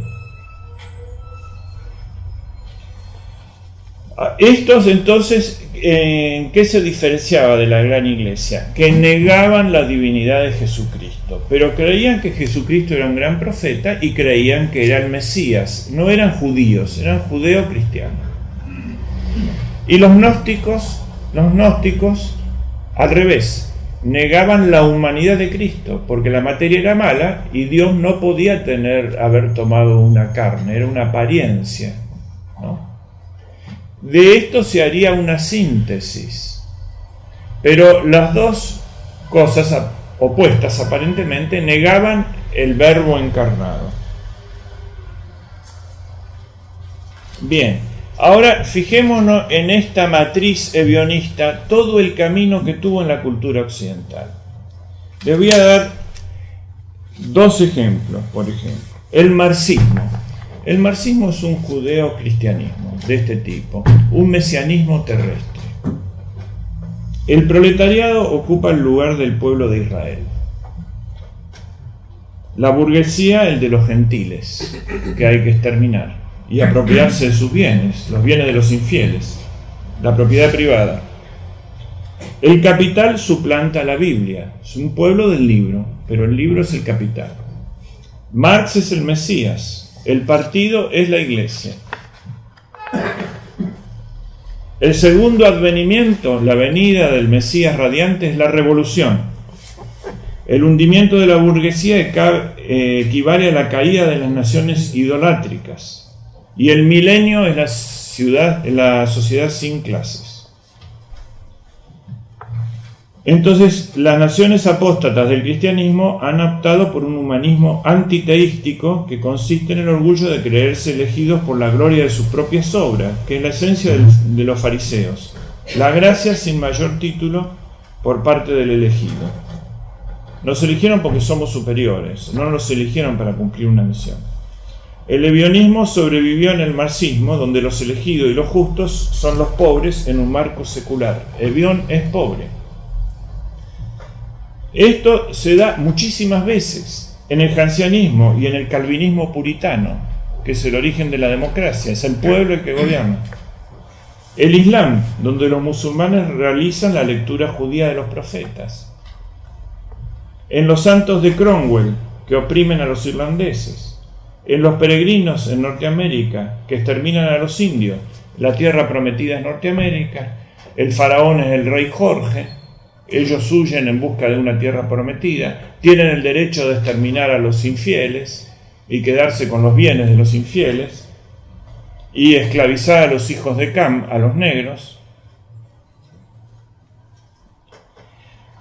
Estos entonces, ¿en qué se diferenciaba de la gran iglesia? Que negaban la divinidad de Jesucristo, pero creían que Jesucristo era un gran profeta y creían que era el Mesías. No eran judíos, eran judeo-cristianos. Y los gnósticos, al revés, negaban la humanidad de Cristo, porque la materia era mala y Dios no podía haber tomado una carne, era una apariencia, ¿no? De esto se haría una síntesis, pero las dos cosas opuestas aparentemente negaban el verbo encarnado. Bien, ahora fijémonos en esta matriz evionista, todo el camino que tuvo en la cultura occidental. Les voy a dar dos ejemplos, por ejemplo. El marxismo. El marxismo es un judeo-cristianismo de este tipo, un mesianismo terrestre. El proletariado ocupa el lugar del pueblo de Israel. La burguesía, el de los gentiles, que hay que exterminar y apropiarse de sus bienes, los bienes de los infieles, la propiedad privada. El capital suplanta a la Biblia, es un pueblo del libro, pero el libro es el capital. Marx es el Mesías, el partido es la iglesia. El segundo advenimiento, la venida del Mesías radiante, es la revolución. El hundimiento de la burguesía equivale a la caída de las naciones idolátricas. Y el milenio es la sociedad sin clases. Entonces, las naciones apóstatas del cristianismo han optado por un humanismo antiteístico que consiste en el orgullo de creerse elegidos por la gloria de sus propias obras, que es la esencia de los fariseos. La gracia sin mayor título por parte del elegido. Nos eligieron porque somos superiores, no nos eligieron para cumplir una misión. El ebionismo sobrevivió en el marxismo, donde los elegidos y los justos son los pobres en un marco secular. Ebión es pobre. Esto se da muchísimas veces en el janseanismo y en el calvinismo puritano, que es el origen de la democracia, es el pueblo el que gobierna. El Islam, donde los musulmanes realizan la lectura judía de los profetas. En los santos de Cromwell, que oprimen a los irlandeses. En los peregrinos en Norteamérica, que exterminan a los indios. La tierra prometida es Norteamérica, el faraón es el rey Jorge. Ellos huyen en busca de una tierra prometida, tienen el derecho de exterminar a los infieles y quedarse con los bienes de los infieles y esclavizar a los hijos de Cam, a los negros.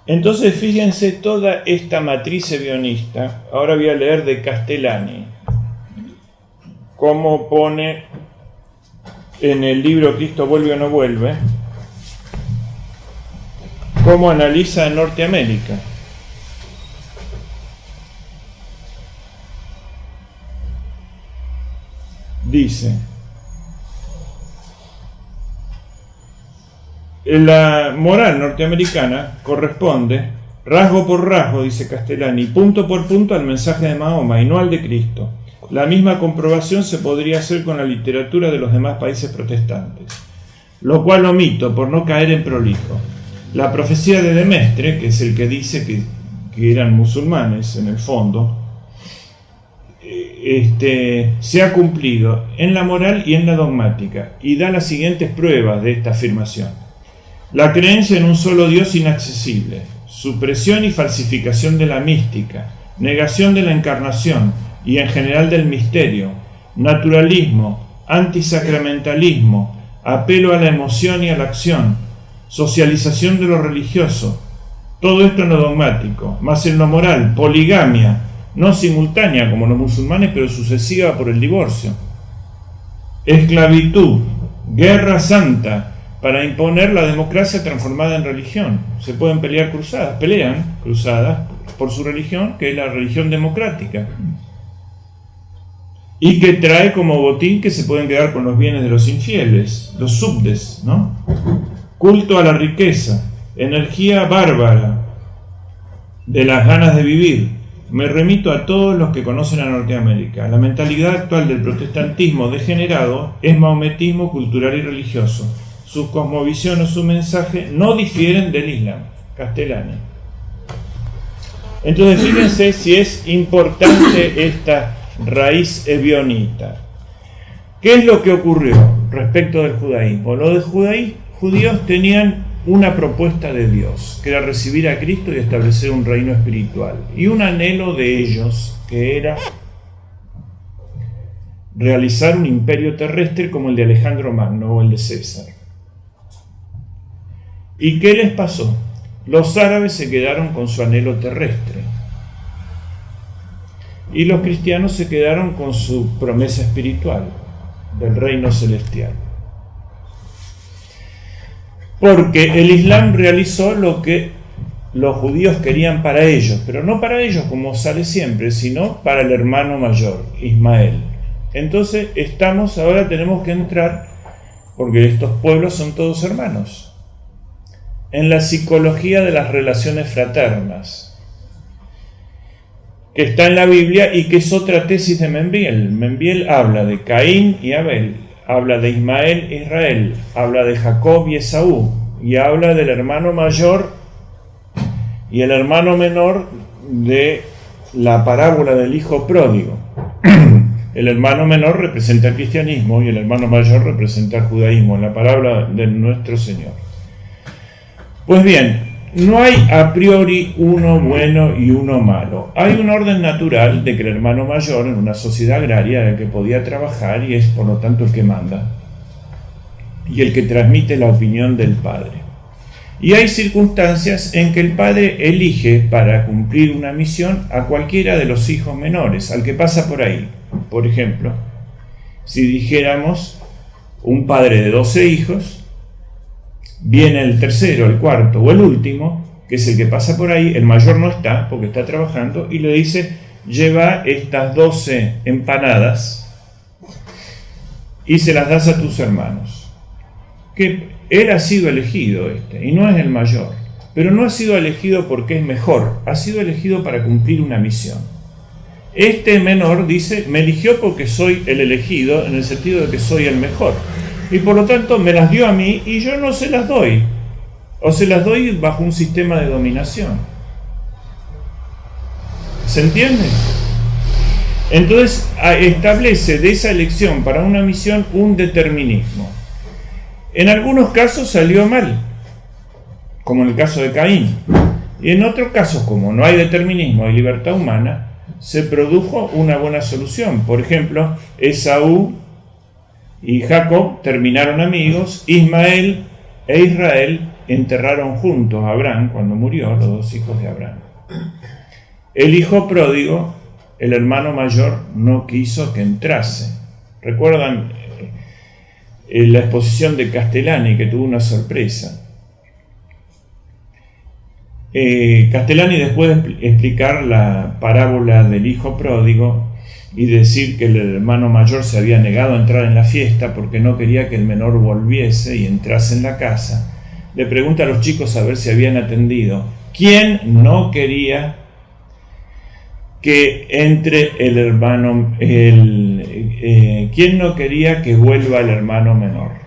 Entonces fíjense toda esta matriz ebionista. Ahora voy a leer de Castellani, cómo pone en el libro Cristo vuelve o no vuelve, cómo analiza en Norteamérica. Dice: la moral norteamericana corresponde, rasgo por rasgo, dice Castellani, punto por punto al mensaje de Mahoma y no al de Cristo. La misma comprobación se podría hacer con la literatura de los demás países protestantes, lo cual omito por no caer en prolijo. La profecía de Demestre, que es el que dice que eran musulmanes en el fondo, se ha cumplido en la moral y en la dogmática, y da las siguientes pruebas de esta afirmación. La creencia en un solo Dios inaccesible, supresión y falsificación de la mística, negación de la encarnación y en general del misterio, naturalismo, antisacramentalismo, apelo a la emoción y a la acción, socialización de lo religioso, todo esto en lo dogmático, más en lo moral, poligamia, no simultánea como los musulmanes, pero sucesiva por el divorcio, esclavitud, guerra santa, para imponer la democracia transformada en religión. Se pueden pelear cruzadas, pelean cruzadas por su religión, que es la religión democrática, y que trae como botín que se pueden quedar con los bienes de los infieles, los subdes, ¿no? Culto a la riqueza, energía bárbara de las ganas de vivir. Me remito a todos los que conocen a Norteamérica. La mentalidad actual del protestantismo degenerado es maometismo cultural y religioso. Su cosmovisión o su mensaje no difieren del Islam. Castellani. Entonces fíjense si es importante esta raíz ebionita. ¿Qué es lo que ocurrió respecto del judaísmo? Los judíos tenían una propuesta de Dios, que era recibir a Cristo y establecer un reino espiritual, y un anhelo de ellos, que era realizar un imperio terrestre como el de Alejandro Magno o el de César. ¿Y qué les pasó? Los árabes se quedaron con su anhelo terrestre y los cristianos se quedaron con su promesa espiritual del reino celestial. Porque el Islam realizó lo que los judíos querían para ellos, pero no para ellos como sale siempre, sino para el hermano mayor, Ismael. Entonces ahora tenemos que entrar, porque estos pueblos son todos hermanos, en la psicología de las relaciones fraternas, que está en la Biblia y que es otra tesis de Membiel. Membiel habla de Caín y Abel, habla de Ismael e Israel, habla de Jacob y Esaú, y habla del hermano mayor y el hermano menor de la parábola del hijo pródigo. El hermano menor representa el cristianismo y el hermano mayor representa el judaísmo, en la parábola de nuestro Señor. Pues bien, no hay a priori uno bueno y uno malo. Hay un orden natural de que el hermano mayor en una sociedad agraria era el que podía trabajar y es por lo tanto el que manda y el que transmite la opinión del padre. Y hay circunstancias en que el padre elige para cumplir una misión a cualquiera de los hijos menores, al que pasa por ahí. Por ejemplo, si dijéramos un padre de 12 hijos, viene el tercero, el cuarto o el último, que es el que pasa por ahí, el mayor no está porque está trabajando, y le dice: lleva estas 12 empanadas y se las das a tus hermanos. Que él ha sido elegido y no es el mayor, pero no ha sido elegido porque es mejor, ha sido elegido para cumplir una misión. Este menor dice: me eligió porque soy el elegido, en el sentido de que soy el mejor, y por lo tanto me las dio a mí y yo no se las doy, o se las doy bajo un sistema de dominación. ¿Se entiende? Entonces establece de esa elección para una misión un determinismo. En algunos casos salió mal, como en el caso de Caín, y en otros casos, como no hay determinismo, hay libertad humana, se produjo una buena solución. Por ejemplo, Esaú y Jacob terminaron amigos, Ismael e Israel enterraron juntos a Abraham cuando murió, los dos hijos de Abraham. El hijo pródigo, el hermano mayor, no quiso que entrase. ¿Recuerdan la exposición de Castellani, que tuvo una sorpresa? Castellani, después de explicar la parábola del hijo pródigo y decir que el hermano mayor se había negado a entrar en la fiesta porque no quería que el menor volviese y entrase en la casa, le pregunta a los chicos a ver si habían atendido: ¿quién no quería que entre el hermano, quién no quería que vuelva el hermano menor?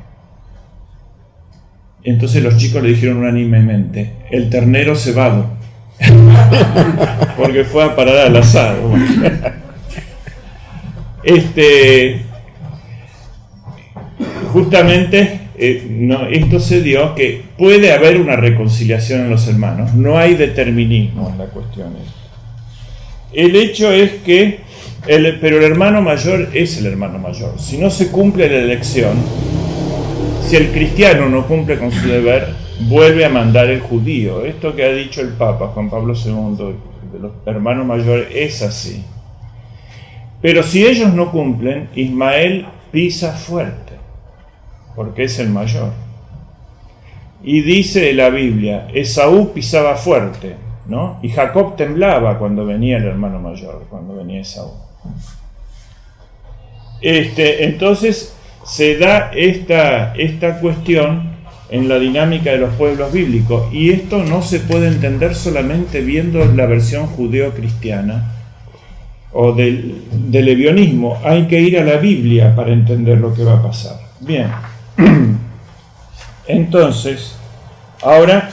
Entonces los chicos le dijeron unánimemente: el ternero cebado, porque fue a parar al asado. Justamente esto se dio que puede haber una reconciliación en los hermanos, no hay determinismo en la cuestión. El hecho es que pero el hermano mayor es el hermano mayor. Si no se cumple la elección, si el cristiano no cumple con su deber, vuelve a mandar el judío. Esto que ha dicho el Papa Juan Pablo II de los hermanos mayores es así. Pero si ellos no cumplen, Ismael pisa fuerte, porque es el mayor. Y dice la Biblia: Esaú pisaba fuerte, ¿no? Y Jacob temblaba cuando venía el hermano mayor, cuando venía Esaú. Entonces se da esta cuestión en la dinámica de los pueblos bíblicos, y esto no se puede entender solamente viendo la versión judeo-cristiana o del levionismo. Hay que ir a la Biblia para entender lo que va a pasar. Bien, entonces ahora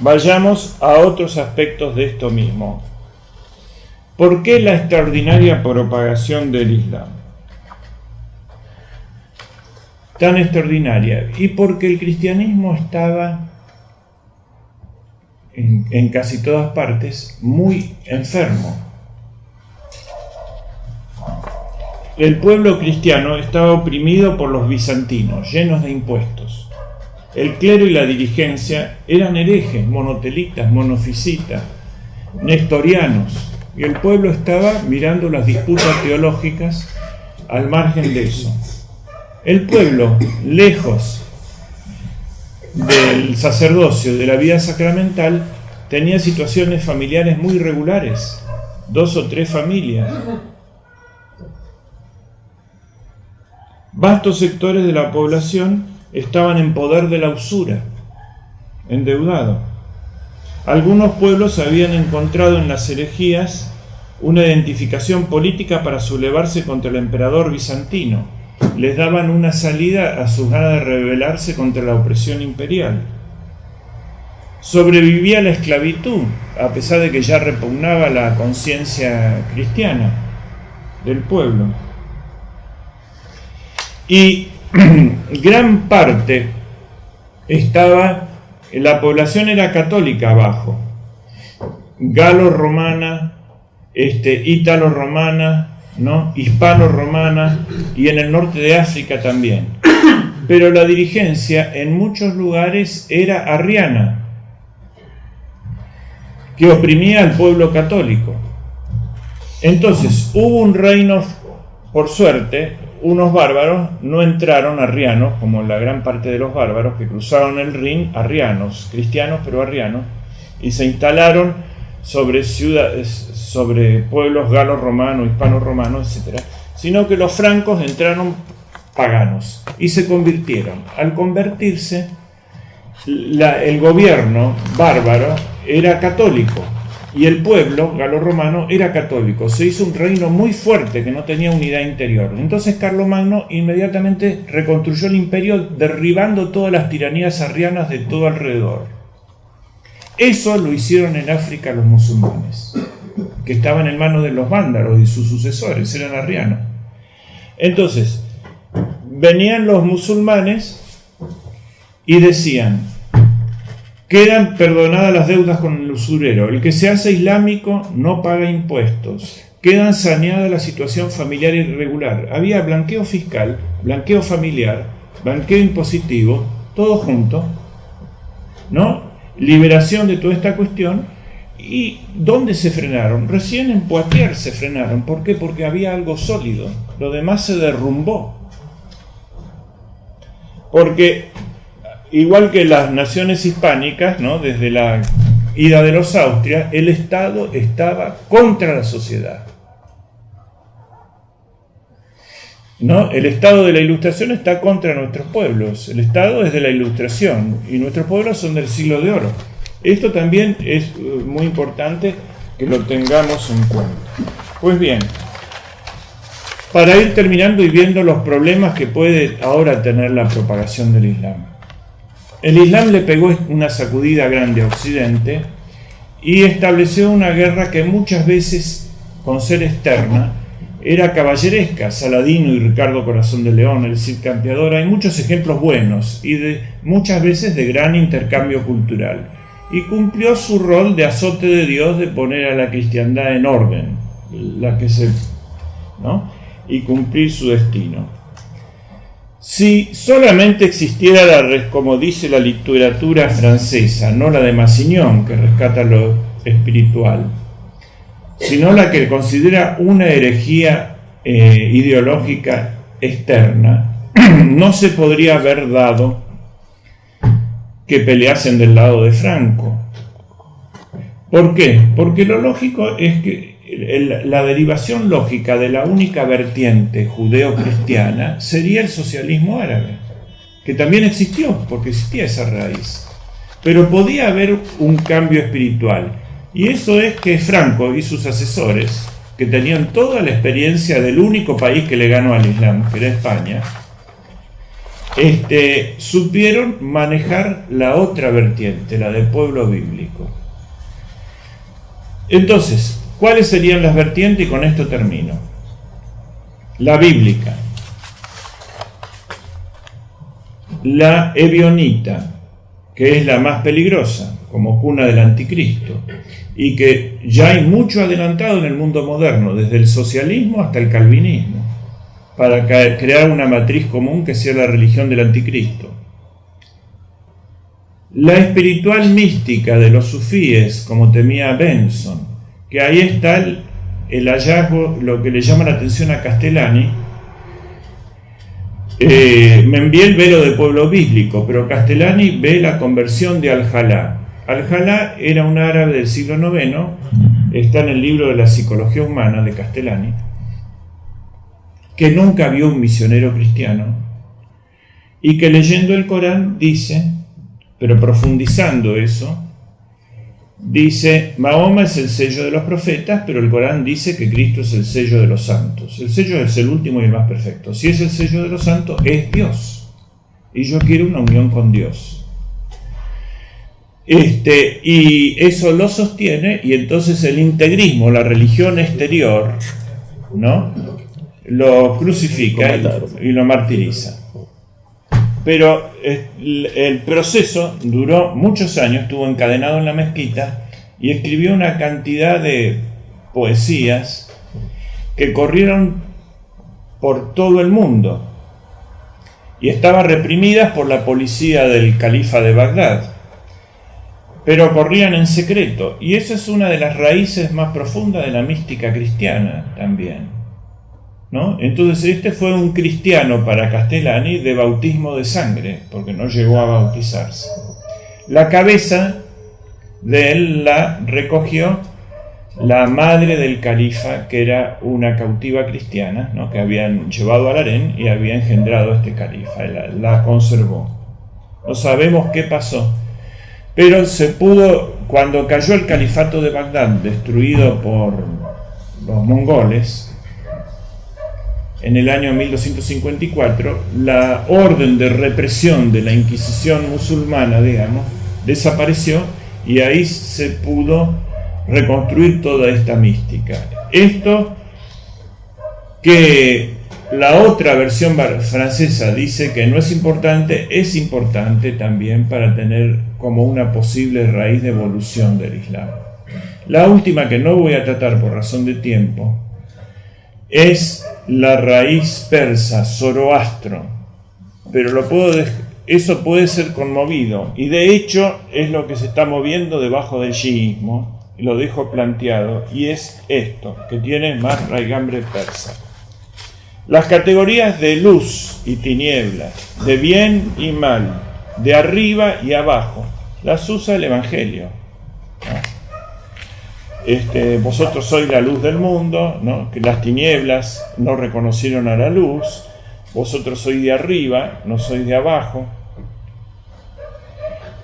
vayamos a otros aspectos de esto mismo. ¿Por qué la extraordinaria propagación del Islam? Tan extraordinaria. Y porque el cristianismo estaba en casi todas partes muy enfermo. El pueblo cristiano estaba oprimido por los bizantinos, llenos de impuestos. El clero y la dirigencia eran herejes, monotelitas, monofisitas, nestorianos, y el pueblo estaba mirando las disputas teológicas al margen de eso. El pueblo, lejos del sacerdocio, de la vida sacramental, tenía situaciones familiares muy irregulares, 2 o 3 familias. Vastos sectores de la población estaban en poder de la usura, endeudados. Algunos pueblos habían encontrado en las herejías una identificación política para sublevarse contra el emperador bizantino. Les daban una salida a sus ganas de rebelarse contra la opresión imperial. Sobrevivía la esclavitud, a pesar de que ya repugnaba la conciencia cristiana del pueblo. Y gran parte la población era católica abajo, galo-romana, ítalo-romana, ¿no? Hispano-romana, y en el norte de África también. Pero la dirigencia en muchos lugares era arriana, que oprimía al pueblo católico. Entonces hubo un reino, por suerte, unos bárbaros no entraron arrianos, como la gran parte de los bárbaros que cruzaron el Rin, arrianos, cristianos pero arrianos, y se instalaron sobre ciudades, sobre pueblos galos-romanos, hispano-romanos, etc. Sino que los francos entraron paganos y se convirtieron. Al convertirse, el gobierno bárbaro era católico y el pueblo galo-romano era católico. Se hizo un reino muy fuerte que no tenía unidad interior. Entonces Carlomagno inmediatamente reconstruyó el imperio, derribando todas las tiranías arrianas de todo alrededor. Eso lo hicieron en África los musulmanes, que estaban en manos de los vándalos y sus sucesores, eran arrianos. Entonces venían los musulmanes y decían: quedan perdonadas las deudas con el usurero. El que se hace islámico no paga impuestos. Quedan saneada la situación familiar irregular. Había blanqueo fiscal, blanqueo familiar, blanqueo impositivo, todo junto, ¿no? Liberación de toda esta cuestión. ¿Y dónde se frenaron? Recién en Poitiers se frenaron. ¿Por qué? Porque había algo sólido. Lo demás se derrumbó. Porque igual que las naciones hispánicas, ¿no? Desde la ida de los Austrias, el Estado estaba contra la sociedad, ¿no? El Estado de la Ilustración está contra nuestros pueblos. El Estado es de la Ilustración y nuestros pueblos son del siglo de oro. Esto también es muy importante que lo tengamos en cuenta. Pues bien, para ir terminando y viendo los problemas que puede ahora tener la propagación del Islam. El Islam le pegó una sacudida grande a Occidente y estableció una guerra que muchas veces, con ser externa, era caballeresca. Saladino y Ricardo Corazón de León, el Cid Campeador, hay muchos ejemplos buenos y muchas veces de gran intercambio cultural. Y cumplió su rol de azote de Dios, de poner a la cristiandad en orden, ¿no? Y cumplir su destino. Si solamente existiera como dice la literatura francesa, no la de Massignon, que rescata lo espiritual, sino la que considera una herejía ideológica externa, no se podría haber dado que peleasen del lado de Franco. ¿Por qué? Porque lo lógico es que la derivación lógica de la única vertiente judeo-cristiana sería el socialismo árabe, que también existió, porque existía esa raíz. Pero podía haber un cambio espiritual, y eso es que Franco y sus asesores, que tenían toda la experiencia del único país que le ganó al Islam, que era España, supieron manejar la otra vertiente, la del pueblo bíblico. Entonces, ¿cuáles serían las vertientes? Y con esto termino. La bíblica, la ebionita, que es la más peligrosa, como cuna del anticristo, y que ya hay mucho adelantado en el mundo moderno, desde el socialismo hasta el calvinismo, para crear una matriz común que sea la religión del anticristo. La espiritual mística de los sufíes, como temía Benson, que ahí está el hallazgo, lo que le llama la atención a Castellani. Membiel ve lo del pueblo bíblico, pero Castellani ve la conversión de Al-Jalá. Al-Jalá era un árabe del siglo IX, está en el libro de la psicología humana de Castellani, que nunca vio un misionero cristiano y que leyendo el Corán dice, pero profundizando eso, dice, Mahoma es el sello de los profetas, pero el Corán dice que Cristo es el sello de los santos. El sello es el último y el más perfecto. Si es el sello de los santos, es Dios. Y yo quiero una unión con Dios. Y eso lo sostiene, y entonces el integrismo, la religión exterior, ¿no?, lo crucifica y lo martiriza. Pero el proceso duró muchos años, estuvo encadenado en la mezquita y escribió una cantidad de poesías que corrieron por todo el mundo y estaban reprimidas por la policía del califa de Bagdad, pero corrían en secreto, y esa es una de las raíces más profundas de la mística cristiana también, ¿no? Entonces este fue un cristiano para Castellani de bautismo de sangre, porque no llegó a bautizarse. La cabeza de él la recogió la madre del califa, que era una cautiva cristiana, ¿no?, que habían llevado al harén y había engendrado a este califa, la conservó. No sabemos qué pasó, pero se pudo, cuando cayó el califato de Bagdad, destruido por los mongoles, en el año 1254, la orden de represión de la Inquisición musulmana, digamos, desapareció, y ahí se pudo reconstruir toda esta mística. Esto que la otra versión francesa dice que no es importante también para tener como una posible raíz de evolución del Islam. La última, que no voy a tratar por razón de tiempo, es la raíz persa, Zoroastro, pero eso puede ser conmovido, y de hecho es lo que se está moviendo debajo del chiismo, lo dejo planteado, y es esto, que tiene más raigambre persa. Las categorías de luz y tinieblas, de bien y mal, de arriba y abajo, las usa el Evangelio, ¿no? Vosotros sois la luz del mundo, ¿no?, que las tinieblas no reconocieron a la luz, vosotros sois de arriba, no sois de abajo,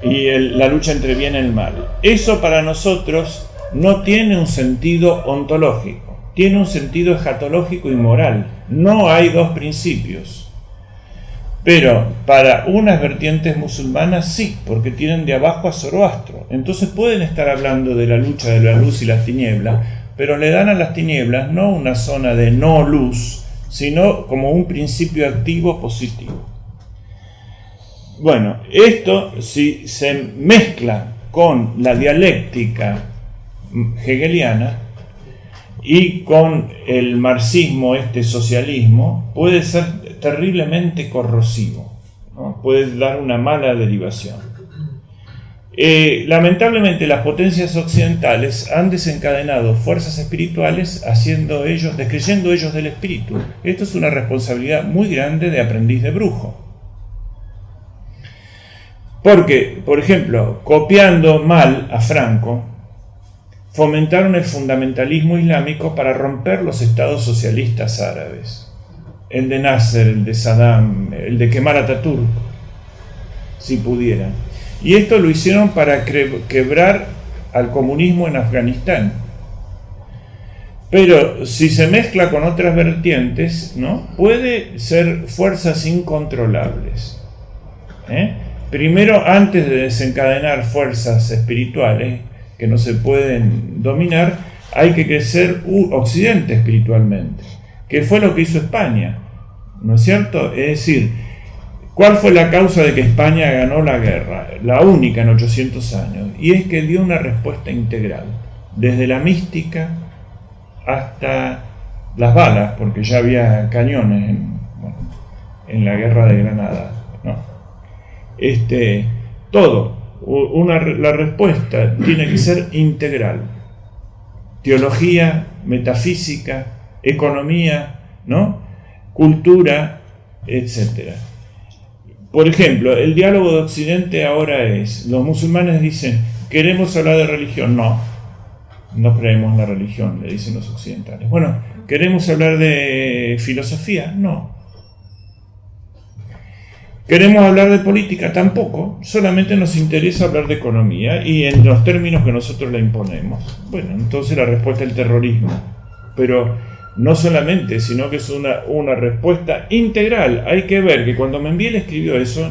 y la lucha entre bien y el mal. Eso para nosotros no tiene un sentido ontológico, tiene un sentido escatológico y moral. No hay dos principios. Pero para unas vertientes musulmanas sí, porque tienen de abajo a Zoroastro. Entonces pueden estar hablando de la lucha de la luz y las tinieblas, pero le dan a las tinieblas no una zona de no luz, sino como un principio activo positivo. Bueno, esto, si se mezcla con la dialéctica hegeliana y con el marxismo, socialismo, puede ser terriblemente corrosivo, ¿no? Puede dar una mala derivación. Lamentablemente las potencias occidentales han desencadenado fuerzas espirituales descreyendo ellos del espíritu. Esto es una responsabilidad muy grande de aprendiz de brujo. Porque, por ejemplo, copiando mal a Franco, fomentaron el fundamentalismo islámico para romper los estados socialistas árabes. El de Nasser, el de Saddam, el de quemar a Ataturk, si pudieran. Y esto lo hicieron para quebrar al comunismo en Afganistán. Pero si se mezcla con otras vertientes, ¿no?, puede ser fuerzas incontrolables. Primero, antes de desencadenar fuerzas espirituales que no se pueden dominar, hay que crecer Occidente espiritualmente, que fue lo que hizo España, ¿no es cierto? Es decir, ¿cuál fue la causa de que España ganó la guerra? La única en 800 años, y es que dio una respuesta integral, desde la mística hasta las balas, porque ya había cañones en la guerra de Granada, ¿no? Todo. La respuesta tiene que ser integral. Teología, metafísica, economía, ¿no?, cultura, etc. Por ejemplo, el diálogo de Occidente ahora es, los musulmanes dicen, queremos hablar de religión. No, no creemos en la religión, le dicen los occidentales. Bueno, ¿queremos hablar de filosofía? No. ¿Queremos hablar de política? Tampoco. Solamente nos interesa hablar de economía y en los términos que nosotros la imponemos. Bueno, entonces la respuesta es el terrorismo. Pero no solamente, sino que es una respuesta integral. Hay que ver que cuando Membiel escribió eso,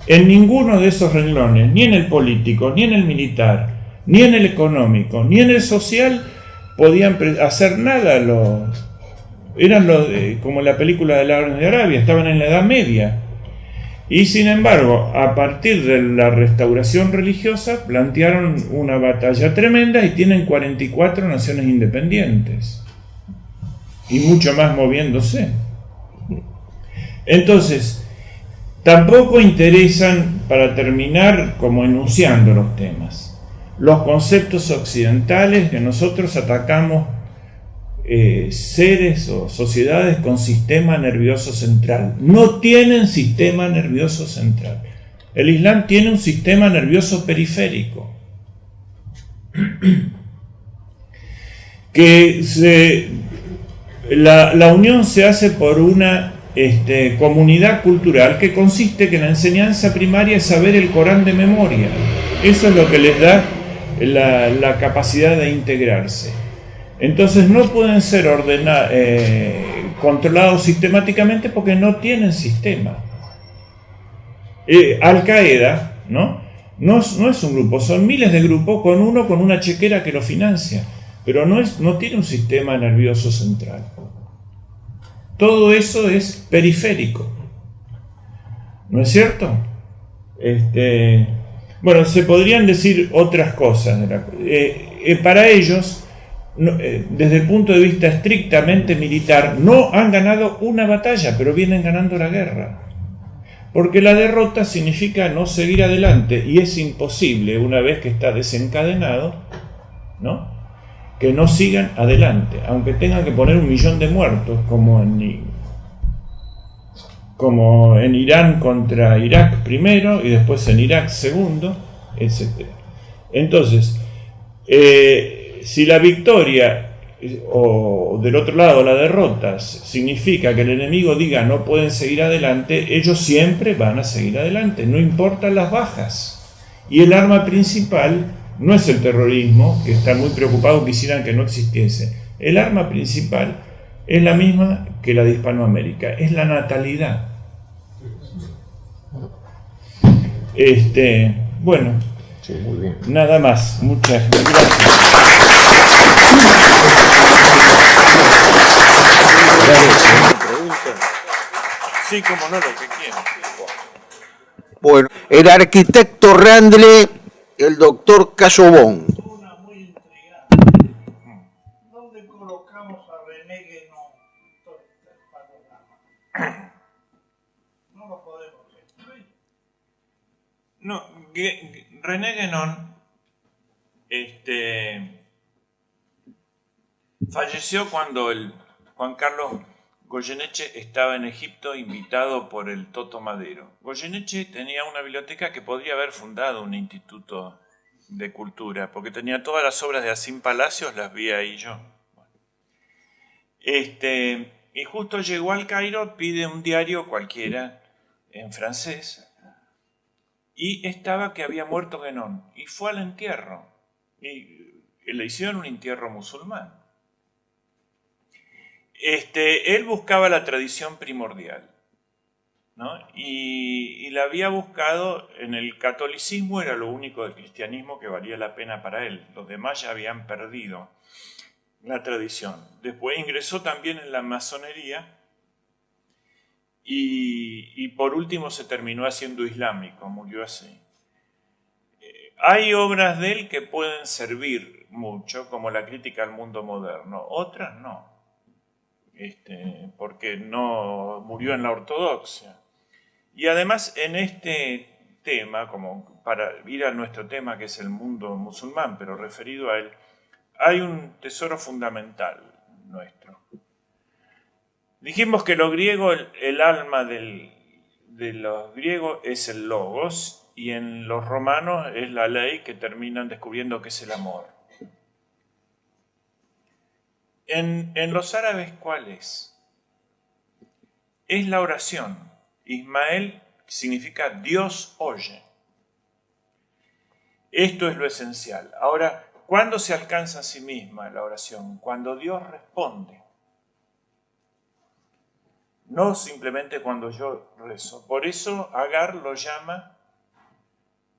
en ninguno de esos renglones, ni en el político, ni en el militar, ni en el económico, ni en el social, podían hacer nada eran como la película de Lawrence de Arabia, estaban en la Edad Media. Y sin embargo, a partir de la restauración religiosa, plantearon una batalla tremenda y tienen 44 naciones independientes. Y mucho más moviéndose. Entonces, tampoco interesan, para terminar, como enunciando los temas, los conceptos occidentales que nosotros atacamos seres o sociedades con sistema nervioso central. No tienen sistema nervioso central. El Islam tiene un sistema nervioso periférico que la unión se hace por una comunidad cultural que consiste que la enseñanza primaria es saber el Corán de memoria. Eso es lo que les da la capacidad de integrarse. Entonces no pueden ser controlados sistemáticamente porque no tienen sistema. Al-Qaeda no es un grupo, son miles de grupos con una chequera que lo financia, pero no tiene un sistema nervioso central. Todo eso es periférico, ¿no es cierto? Bueno, se podrían decir otras cosas. Para ellos, desde el punto de vista estrictamente militar, no han ganado una batalla, pero vienen ganando la guerra. Porque la derrota significa no seguir adelante, y es imposible, una vez que está desencadenado, ¿no?, que no sigan adelante, aunque tengan que poner 1 millón de muertos, como en Irán contra Irak primero, y después en Irak segundo, etc. Entonces, si la victoria o del otro lado la derrota significa que el enemigo diga no pueden seguir adelante, ellos siempre van a seguir adelante, no importan las bajas. Y el arma principal no es el terrorismo, que están muy preocupados, quisieran que no existiese. El arma principal es la misma que la de Hispanoamérica, es la natalidad. Bueno, sí, muy bien. Nada más, muchas gracias. Sí, como no, lo que quieran. Bueno, el arquitecto Randle, el doctor Cayobón. Una muy intrigante. ¿Dónde colocamos a René Guénon en todo este panorama? No lo podemos destruir. No, René Guénon falleció cuando Juan Carlos Goyeneche estaba en Egipto invitado por el Toto Madero. Goyeneche tenía una biblioteca que podría haber fundado un instituto de cultura, porque tenía todas las obras de Asín Palacios, las vi ahí yo. Bueno. Y justo llegó al Cairo, pide un diario cualquiera en francés, y estaba que había muerto Guénon, y fue al entierro, y le hicieron un entierro musulmán. Él buscaba la tradición primordial, ¿no? Y la había buscado en el catolicismo, era lo único del cristianismo que valía la pena para él. Los demás ya habían perdido la tradición. Después ingresó también en la masonería y por último se terminó haciendo islámico, murió así. Hay obras de él que pueden servir mucho, como la crítica al mundo moderno, otras no. Porque no murió en la ortodoxia. Y además en este tema, como para ir a nuestro tema que es el mundo musulmán, pero referido a él, hay un tesoro fundamental nuestro. Dijimos que lo griego, el alma de los griegos es el logos, y en los romanos es la ley, que terminan descubriendo que es el amor. En los árabes, ¿cuál es? Es la oración. Ismael significa Dios oye. Esto es lo esencial. Ahora, ¿cuándo se alcanza a sí misma la oración? Cuando Dios responde. No simplemente cuando yo rezo. Por eso Agar lo llama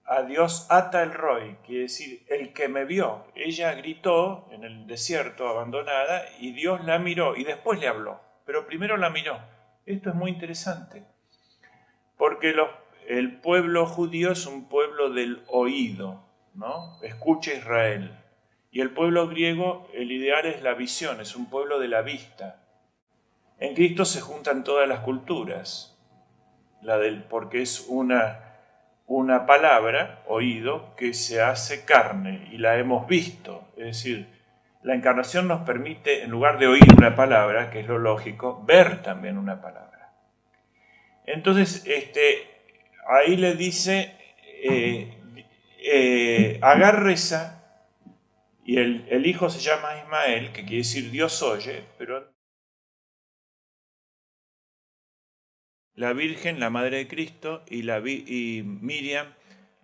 a Dios Ata el Roy, quiere decir el que me vio. Ella gritó en el desierto abandonada y Dios la miró y después le habló, pero primero la miró. Esto es muy interesante, porque el pueblo judío es un pueblo del oído, ¿no? Escucha Israel. Y el pueblo griego, el ideal es la visión, es un pueblo de la vista. En Cristo se juntan todas las culturas, porque es una palabra, oído, que se hace carne y la hemos visto. Es decir, la encarnación nos permite, en lugar de oír una palabra, que es lo lógico, ver también una palabra. Entonces, ahí le dice, Agar reza, y el hijo se llama Ismael, que quiere decir Dios oye, pero la Virgen, la Madre de Cristo, y Miriam,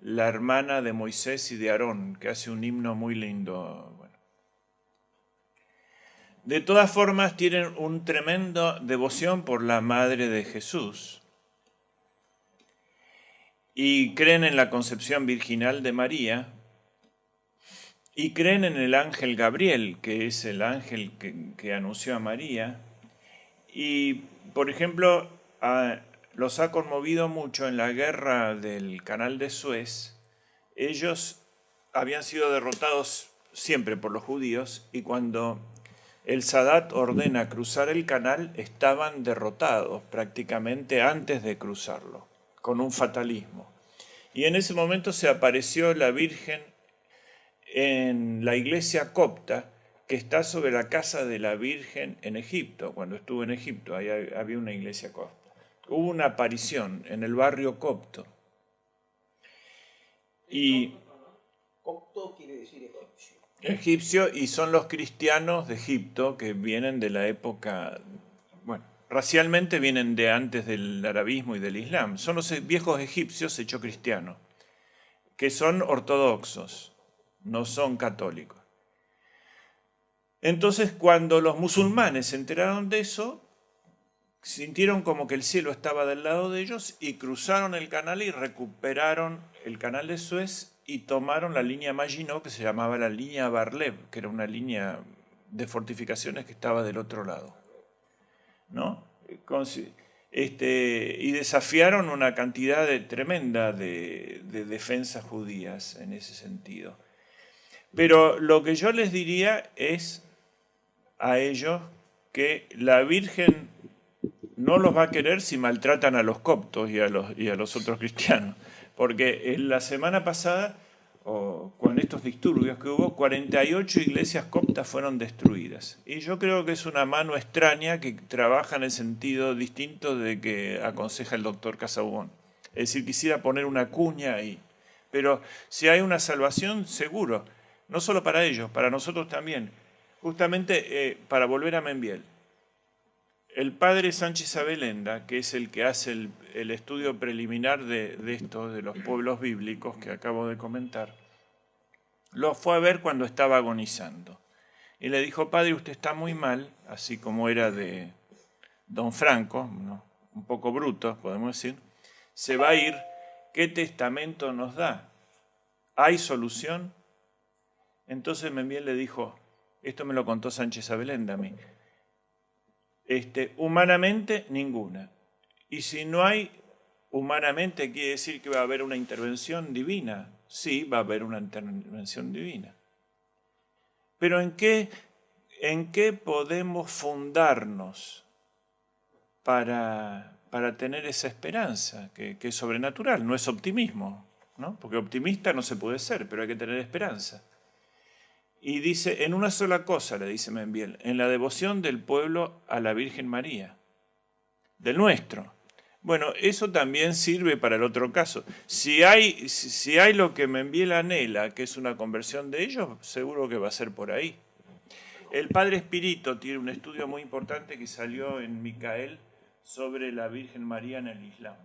la hermana de Moisés y de Aarón, que hace un himno muy lindo. Bueno. De todas formas, tienen un tremendo devoción por la Madre de Jesús. Y creen en la concepción virginal de María, y creen en el ángel Gabriel, que es el ángel que anunció a María. Y, por ejemplo, los ha conmovido mucho en la guerra del Canal de Suez. Ellos habían sido derrotados siempre por los judíos y cuando el Sadat ordena cruzar el canal estaban derrotados prácticamente antes de cruzarlo, con un fatalismo. Y en ese momento se apareció la Virgen en la iglesia copta que está sobre la casa de la Virgen en Egipto. Cuando estuve en Egipto, ahí había una iglesia copta. Hubo una aparición en el barrio copto. Y Copto quiere decir egipcio. Egipcio, y son los cristianos de Egipto que vienen de la época, bueno, racialmente vienen de antes del arabismo y del islam. Son los viejos egipcios hechos cristianos, que son ortodoxos, no son católicos. Entonces, cuando los musulmanes se enteraron de eso, sintieron como que el cielo estaba del lado de ellos y cruzaron el canal y recuperaron el canal de Suez y tomaron la línea Maginot, que se llamaba la línea Bar-Lev, que era una línea de fortificaciones que estaba del otro lado, ¿no? Y desafiaron una cantidad tremenda de defensas judías en ese sentido. Pero lo que yo les diría es a ellos que la Virgen no los va a querer si maltratan a los coptos y a los otros cristianos. Porque en la semana pasada, con estos disturbios que hubo, 48 iglesias coptas fueron destruidas. Y yo creo que es una mano extraña que trabaja en el sentido distinto de que aconseja el doctor Casabón. Es decir, quisiera poner una cuña ahí. Pero si hay una salvación, seguro. No solo para ellos, para nosotros también. Justamente para volver a Membiel. El padre Sánchez Abelenda, que es el que hace el estudio preliminar de los pueblos bíblicos que acabo de comentar, lo fue a ver cuando estaba agonizando. Y le dijo, padre, usted está muy mal, así como era de don Franco, ¿no? Un poco bruto, podemos decir, se va a ir, ¿qué testamento nos da? ¿Hay solución? Entonces Membiel le dijo, esto me lo contó Sánchez Abelenda a mí, humanamente ninguna. Y si no hay humanamente, quiere decir que va a haber una intervención divina. Sí, va a haber una intervención divina. Pero ¿en qué podemos fundarnos para tener esa esperanza que es sobrenatural? No es optimismo, ¿no? Porque optimista no se puede ser, pero hay que tener esperanza. Y dice, en una sola cosa, le dice Membiel, en la devoción del pueblo a la Virgen María, del nuestro. Bueno, eso también sirve para el otro caso. Si hay lo que Membiel anhela, que es una conversión de ellos, seguro que va a ser por ahí. El padre Espirito tiene un estudio muy importante que salió en Micael sobre la Virgen María en el Islam.